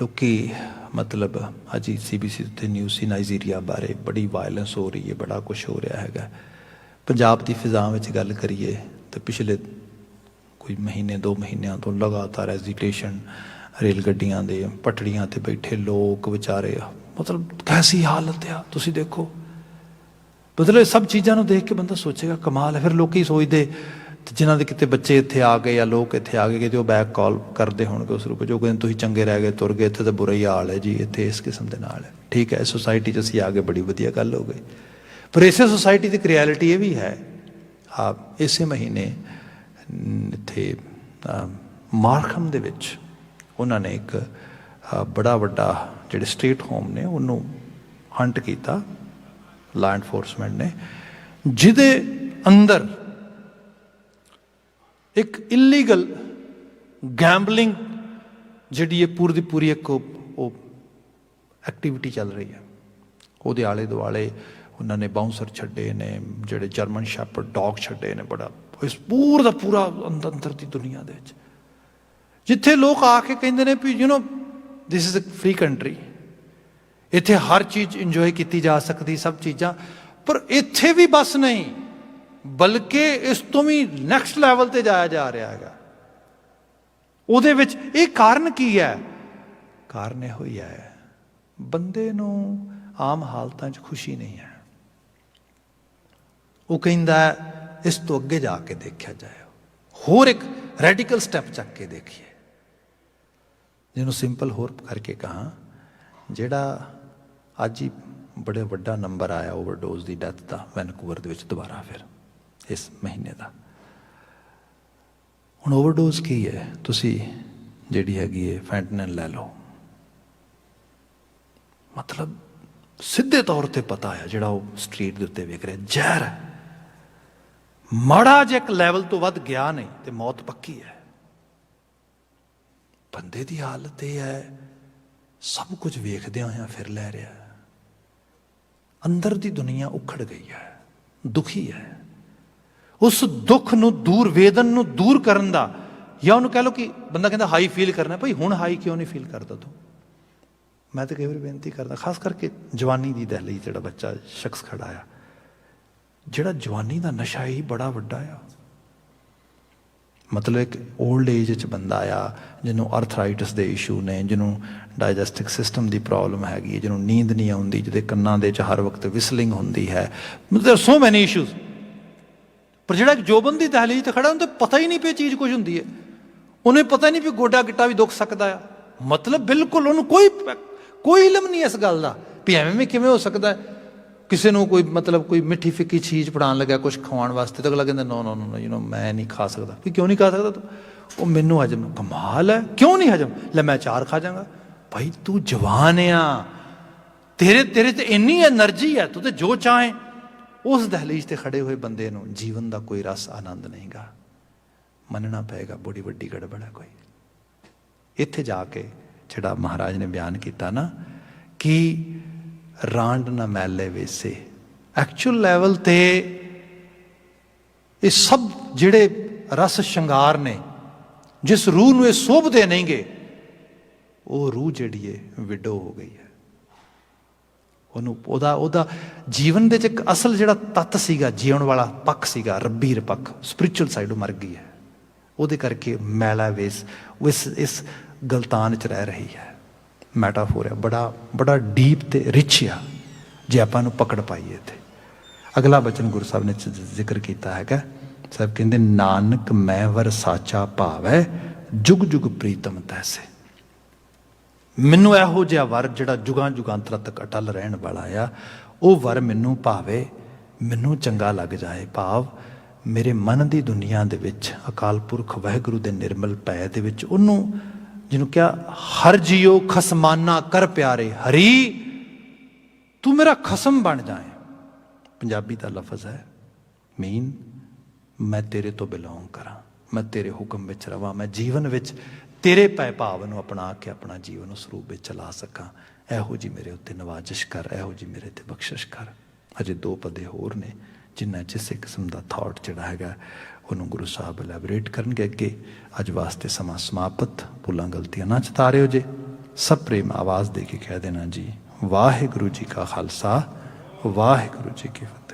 ਲੋਕੀ ਮਤਲਬ ਅੱਜ ਹੀ CBC ਉੱਤੇ ਨਿਊਜ਼ ਸੀ ਨਾਈਜੀਰੀਆ ਬਾਰੇ, ਬੜੀ ਵਾਇਲੈਂਸ ਹੋ ਰਹੀ ਹੈ, ਬੜਾ ਕੁਛ ਹੋ ਰਿਹਾ ਹੈਗਾ। ਪੰਜਾਬ ਦੀ ਫਿਜ਼ਾ ਵਿੱਚ ਗੱਲ ਕਰੀਏ ਤਾਂ ਪਿਛਲੇ ਕੋਈ ਮਹੀਨੇ 2 ਮਹੀਨਿਆਂ ਤੋਂ ਲਗਾਤਾਰ ਐਜੀਟੇਸ਼ਨ, ਰੇਲ ਗੱਡੀਆਂ ਦੇ ਪਟੜੀਆਂ 'ਤੇ ਬੈਠੇ ਲੋਕ ਵਿਚਾਰੇ, ਮਤਲਬ ਕੈਸੀ ਹਾਲਤ ਆ ਤੁਸੀਂ ਦੇਖੋ। ਮਤਲਬ ਸਭ ਚੀਜ਼ਾਂ ਨੂੰ ਦੇਖ ਕੇ ਬੰਦਾ ਸੋਚੇਗਾ ਕਮਾਲ ਹੈ। ਫਿਰ ਲੋਕੀ ਸੋਚਦੇ ਜਿਨ੍ਹਾਂ ਦੇ ਕਿਤੇ ਬੱਚੇ ਇੱਥੇ ਆ ਗਏ ਜਾਂ ਲੋਕ ਇੱਥੇ ਆ ਗਏ, ਕਿਤੇ ਉਹ ਬੈਕ ਕਾਲ ਕਰਦੇ ਹੋਣਗੇ ਉਸ ਰੂਪ 'ਚ, ਉਹ ਕਹਿੰਦੇ ਤੁਸੀਂ ਚੰਗੇ ਰਹਿ ਗਏ, ਤੁਰ ਗਏ, ਇੱਥੇ ਤਾਂ ਬੁਰਾ ਹੀ ਹਾਲ ਹੈ ਜੀ, ਇੱਥੇ ਇਸ ਕਿਸਮ ਦੇ ਨਾਲ ਹੈ। ਠੀਕ ਹੈ, ਸੋਸਾਇਟੀ 'ਚ ਅਸੀਂ ਆ ਗਏ, ਬੜੀ ਵਧੀਆ ਗੱਲ ਹੋ ਗਈ। ਪਰ ਇਸੇ ਸੋਸਾਇਟੀ ਦੀ ਇੱਕ ਰਿਐਲਿਟੀ ਇਹ ਵੀ ਹੈ। ਇਸੇ ਮਹੀਨੇ ਇੱਥੇ ਮਾਰਖਮ ਦੇ ਵਿੱਚ ਉਹਨਾਂ ਨੇ ਇੱਕ ਬੜਾ ਵੱਡਾ ਜਿਹੜੇ ਸਟੇਟ ਹੋਮ ਨੇ ਉਹਨੂੰ ਹੰਟ ਕੀਤਾ ਲਾ ਐਨਫੋਰਸਮੈਂਟ ਨੇ, ਜਿਹਦੇ ਅੰਦਰ ਇੱਕ ਇਲੀਗਲ ਗੈਂਬਲਿੰਗ ਜਿਹੜੀ ਇਹ ਪੂਰੀ ਦੀ ਪੂਰੀ ਇੱਕ ਉਹ ਐਕਟੀਵਿਟੀ ਚੱਲ ਰਹੀ ਹੈ। ਉਹਦੇ ਆਲੇ ਦੁਆਲੇ ਉਹਨਾਂ ਨੇ ਬਾਉਂਸਰ ਛੱਡੇ ਨੇ, ਜਿਹੜੇ ਜਰਮਨ ਸ਼ੈਪਰਡ ਡੌਗ ਛੱਡੇ ਨੇ, ਬੜਾ ਇਸ ਪੂਰਾ ਦਾ ਪੂਰਾ ਅੰਦਰ ਦੀ ਦੁਨੀਆ ਦੇ ਵਿੱਚ, ਜਿੱਥੇ ਲੋਕ ਆ ਕੇ ਕਹਿੰਦੇ ਨੇ ਵੀ this is a free country, ਇੱਥੇ ਹਰ ਚੀਜ਼ ਇੰਜੋਏ ਕੀਤੀ ਜਾ ਸਕਦੀ, ਸਭ ਚੀਜ਼ਾਂ। ਪਰ ਇੱਥੇ ਵੀ ਬਸ ਨਹੀਂ, ਬਲਕਿ ਇਸ ਤੋਂ ਵੀ ਨੈਕਸਟ ਲੈਵਲ ਤੇ ਜਾਇਆ ਜਾ ਰਿਹਾ ਹੈਗਾ। ਉਹਦੇ ਵਿੱਚ ਇਹ ਕਾਰਨ ਕੀ ਹੈ? ਕਾਰਨ ਇਹੋ ਹੀ ਹੈ, ਬੰਦੇ ਨੂੰ ਆਮ ਹਾਲਤਾਂ 'ਚ ਖੁਸ਼ੀ ਨਹੀਂ ਹੈ। ਉਹ ਕਹਿੰਦਾ ਇਸ ਤੋਂ ਅੱਗੇ ਜਾ ਕੇ ਦੇਖਿਆ ਜਾਏ, ਹੋਰ ਇੱਕ ਰੈਡੀਕਲ ਸਟੈਪ ਚੱਕ ਕੇ ਦੇਖੀਏ। ਜਿਹਨੂੰ ਸਿੰਪਲ ਹੋਰ ਕਰਕੇ ਕਹਾਂ, ਜਿਹੜਾ ਅੱਜ ਹੀ ਬੜਾ ਵੱਡਾ ਨੰਬਰ ਆਇਆ ਓਵਰਡੋਜ਼ ਦੀ ਡੈਥ ਦਾ ਵੈਨਕੂਵਰ ਦੇ ਵਿੱਚ ਦੁਬਾਰਾ ਫਿਰ ਇਸ ਮਹੀਨੇ ਦਾ। ਹੁਣ ਓਵਰਡੋਜ਼ ਕੀ ਹੈ? ਤੁਸੀਂ ਜਿਹੜੀ ਹੈਗੀ ਹੈ ਫੈਂਟਨਲ ਲੈ ਲਓ, ਮਤਲਬ ਸਿੱਧੇ ਤੌਰ ਤੇ ਪਤਾ ਆ, ਜਿਹੜਾ ਉਹ ਸਟਰੀਟ ਦੇ ਉੱਤੇ ਵੇਖ ਰਿਹਾ ਜ਼ਹਿਰ ਹੈ, ਮਾੜਾ ਜਿਹਾ ਇੱਕ ਲੈਵਲ ਤੋਂ ਵੱਧ ਗਿਆ ਨਹੀਂ ਤੇ ਮੌਤ ਪੱਕੀ ਹੈ। ਬੰਦੇ ਦੀ ਹਾਲਤ ਇਹ ਹੈ, ਸਭ ਕੁਝ ਵੇਖਦਿਆਂ ਹੋਇਆਂ ਫਿਰ ਲੈ ਰਿਹਾ, ਅੰਦਰ ਦੀ ਦੁਨੀਆ ਉਖੜ ਗਈ ਹੈ, ਦੁਖੀ ਹੈ। ਉਸ ਦੁੱਖ ਨੂੰ ਦੂਰ, ਵੇਦਨ ਨੂੰ ਦੂਰ ਕਰਨ ਦਾ, ਜਾਂ ਉਹਨੂੰ ਕਹਿ ਲਓ ਕਿ ਬੰਦਾ ਕਹਿੰਦਾ ਹਾਈ ਫੀਲ ਕਰਨਾ, ਭਾਈ ਹੁਣ ਹਾਈ ਕਿਉਂ ਨਹੀਂ ਫੀਲ ਕਰਦਾ ਤੂੰ? ਮੈਂ ਤਾਂ ਕਈ ਵਾਰ ਬੇਨਤੀ ਕਰਦਾ, ਖਾਸ ਕਰਕੇ ਜਵਾਨੀ ਦੀ ਦਹਿਲੀ, ਜਿਹੜਾ ਬੱਚਾ ਸ਼ਖਸ ਖੜਾ ਆ, ਜਿਹੜਾ ਜਵਾਨੀ ਦਾ ਨਸ਼ਾ ਹੀ ਬੜਾ ਵੱਡਾ ਆ। ਮਤਲਬ ਇੱਕ ਓਲਡ ਏਜ 'ਚ ਬੰਦਾ ਆ, ਜਿਹਨੂੰ ਅਰਥਰਾਈਟਸ ਦੇ ਇਸ਼ੂ ਨੇ, ਜਿਹਨੂੰ ਡਾਈਜੈਸਟਿਵ ਸਿਸਟਮ ਦੀ ਪ੍ਰੋਬਲਮ ਹੈਗੀ ਹੈ, ਜਿਹਨੂੰ ਨੀਂਦ ਨਹੀਂ ਆਉਂਦੀ, ਜਿਹਦੇ ਕੰਨਾਂ ਦੇ 'ਚ ਹਰ ਵਕਤ ਵਿਸਲਿੰਗ ਹੁੰਦੀ ਹੈ, ਮਤਲਬ ਸੋ ਮੈਨੀ ਇਸ਼ੂਜ਼। ਪਰ ਜਿਹੜਾ ਇੱਕ ਜੋਬਨ ਦੀ ਦਹਿਲੀਜ਼ 'ਤੇ ਖੜਾ, ਉਹਨੂੰ ਤਾਂ ਪਤਾ ਹੀ ਨਹੀਂ ਪਈ ਚੀਜ਼ ਕੁਝ ਹੁੰਦੀ ਹੈ, ਉਹਨੂੰ ਪਤਾ ਹੀ ਨਹੀਂ ਵੀ ਗੋਡਾ ਗਿੱਟਾ ਵੀ ਦੁੱਖ ਸਕਦਾ ਆ। ਮਤਲਬ ਬਿਲਕੁਲ ਉਹਨੂੰ ਕੋਈ ਇਲਮ ਨਹੀਂ ਇਸ ਗੱਲ ਦਾ ਵੀ ਐਵੇਂ ਕਿਵੇਂ ਹੋ ਸਕਦਾ। ਕਿਸੇ ਨੂੰ ਕੋਈ ਮਤਲਬ ਕੋਈ ਮਿੱਠੀ ਫਿੱਕੀ ਚੀਜ਼ ਪੜਾਉਣ ਲੱਗਿਆ ਕੁਛ ਖਵਾਉਣ ਵਾਸਤੇ, ਤਾਂ ਅਗਲਾ ਕਹਿੰਦਾ ਨੋ ਮੈਂ ਨਹੀਂ ਖਾ ਸਕਦਾ। ਵੀ ਕਿਉਂ ਨਹੀਂ ਖਾ ਸਕਦਾ ਤੂੰ? ਉਹ ਮੈਨੂੰ ਹਜਮ, ਕਮਾਲ ਹੈ, ਕਿਉਂ ਨਹੀਂ ਹਜਮ? ਲੈ ਮੈਂ 4 ਖਾ ਜਾਵਾਂਗਾ। ਭਾਈ ਤੂੰ ਜਵਾਨ ਆ, ਤੇਰੇ 'ਚ ਇੰਨੀ ਐਨਰਜੀ ਹੈ, ਤੂੰ ਤੇ ਜੋ ਚਾਹੇ। ਉਸ ਦਹਲੀਜ਼ ਤੇ ਖੜੇ ਹੋਏ ਬੰਦੇ ਨੂੰ ਜੀਵਨ ਦਾ ਕੋਈ ਰਸ ਆਨੰਦ ਨਹੀਂ ਗਾ। ਮੰਨਣਾ ਪਏਗਾ ਬੜੀ ਵੱਡੀ ਗੜਬੜ ਹੈ ਕੋਈ। ਇੱਥੇ ਜਾ ਕੇ ਜਿਹੜਾ ਮਹਾਰਾਜ ਨੇ ਬਿਆਨ ਕੀਤਾ ਨਾ ਕਿ ਰਾਂਡ ਨਾ ਮੈਲੇ ਵੇਸੇ, ਐਕਚੁਅਲ ਲੈਵਲ ਤੇ ਇਹ ਸਭ ਜਿਹੜੇ ਰਸ ਸ਼ਿੰਗਾਰ ਨੇ, ਜਿਸ ਰੂਹ ਨੂੰ ਇਹ ਸੋਭਦੇ ਨਹੀਂਗੇ, ਉਹ ਰੂਹ ਜਿਹੜੀ ਹੈ ਵਿਡੋ ਹੋ ਗਈ ਹੈ। ਉਹਨੂੰ ਉਹਦਾ ਜੀਵਨ ਦੇ 'ਚ ਇੱਕ ਅਸਲ ਜਿਹੜਾ ਤੱਤ ਸੀਗਾ, ਜੀਉਣ ਵਾਲਾ ਪੱਖ ਸੀਗਾ, ਰੱਬੀ ਪੱਖ, ਸਪਿਰਿਚੁਅਲ ਸਾਈਡ, ਉਹ ਮਰ ਗਈ ਹੈ। ਉਹਦੇ ਕਰਕੇ ਮੈਲਾ ਵੇਸ ਇਸ ਗਲਤਾਨ 'ਚ ਰਹਿ ਰਹੀ ਹੈ। ਮੈਟਾਫੋਰ ਹੈ, ਬੜਾ ਡੀਪ ਤੇ ਰਿਚ ਆ, ਜੇ ਆਪਾਂ ਨੂੰ ਪਕੜ ਪਾਈਏ। ਤੇ ਅਗਲਾ ਬਚਨ ਗੁਰੂ ਸਾਹਿਬ ਨੇ ਜ਼ਿਕਰ ਕੀਤਾ ਹੈਗਾ, ਸਾਹਿਬ ਕਹਿੰਦੇ ਨਾਨਕ ਮੈਂ ਵਰ ਸਾਚਾ ਭਾਵੈ, ਜੁਗ ਜੁਗ ਪ੍ਰੀਤਮ ਤੈਸੇ। ਮੈਨੂੰ ਇਹੋ ਜਿਹਾ ਵਰ ਜਿਹੜਾ ਜੁਗਾਂ ਜੁਗਾਂਤਰਾਂ ਤੱਕ ਅਟਲ ਰਹਿਣ ਵਾਲਾ ਆ, ਉਹ ਵਰ ਮੈਨੂੰ ਭਾਵੇ, ਮੈਨੂੰ ਚੰਗਾ ਲੱਗ ਜਾਏ। ਭਾਵ ਮੇਰੇ ਮਨ ਦੀ ਦੁਨੀਆ ਦੇ ਵਿੱਚ ਅਕਾਲ ਪੁਰਖ ਵਾਹਿਗੁਰੂ ਦੇ ਨਿਰਮਲ ਭੈ ਦੇ ਵਿੱਚ ਉਹਨੂੰ, ਜਿਹਨੂੰ ਕਿਹਾ ਹਰ ਜੀਓ ਖਸਮਾਨਾ ਕਰ ਪਿਆਰੇ, ਹਰੀ ਤੂੰ ਮੇਰਾ ਖਸਮ ਬਣ ਜਾਏ। ਪੰਜਾਬੀ ਦਾ ਲਫ਼ਜ਼ ਹੈ ਮੀਨ, ਮੈਂ ਤੇਰੇ ਤੋਂ ਬਿਲੋਂਗ ਕਰਾਂ, ਮੈਂ ਤੇਰੇ ਹੁਕਮ ਵਿੱਚ ਰਵਾਂ, ਮੈਂ ਜੀਵਨ ਵਿੱਚ ਤੇਰੇ ਭੈ ਭਾਵ ਨੂੰ ਅਪਣਾ ਕੇ ਆਪਣਾ ਜੀਵਨ ਉਸ ਰੂਪ ਵਿੱਚ ਚਲਾ ਸਕਾਂ। ਇਹੋ ਜੀ ਮੇਰੇ ਉੱਤੇ ਨਵਾਜ਼ਿਸ਼ ਕਰ, ਇਹੋ ਜੀ ਮੇਰੇ ਤੇ ਬਖਸ਼ਿਸ਼ ਕਰ। ਅਜੇ 2 ਪਦੇ ਹੋਰ ਨੇ ਜਿਨ੍ਹਾਂ 'ਚ ਇਸੇ ਕਿਸਮ ਦਾ ਥਾਟ ਜਿਹੜਾ ਹੈਗਾ ਉਹਨੂੰ ਗੁਰੂ ਸਾਹਿਬ ਐਲੈਬੋਰੇਟ ਕਰਨਗੇ ਅੱਗੇ। ਅੱਜ ਵਾਸਤੇ ਸਮਾਂ ਸਮਾਪਤ। ਭੁੱਲਾਂ ਗਲਤੀਆਂ ਨਾ ਚਤਾਰਿਓ ਜੇ। ਸਭ ਪ੍ਰੇਮ ਆਵਾਜ਼ ਦੇ ਕੇ ਕਹਿ ਦੇਣਾ ਜੀ, ਵਾਹਿਗੁਰੂ ਜੀ ਕਾ ਖਾਲਸਾ, ਵਾਹਿਗੁਰੂ ਜੀ ਕੀ ਫਤਿਹ।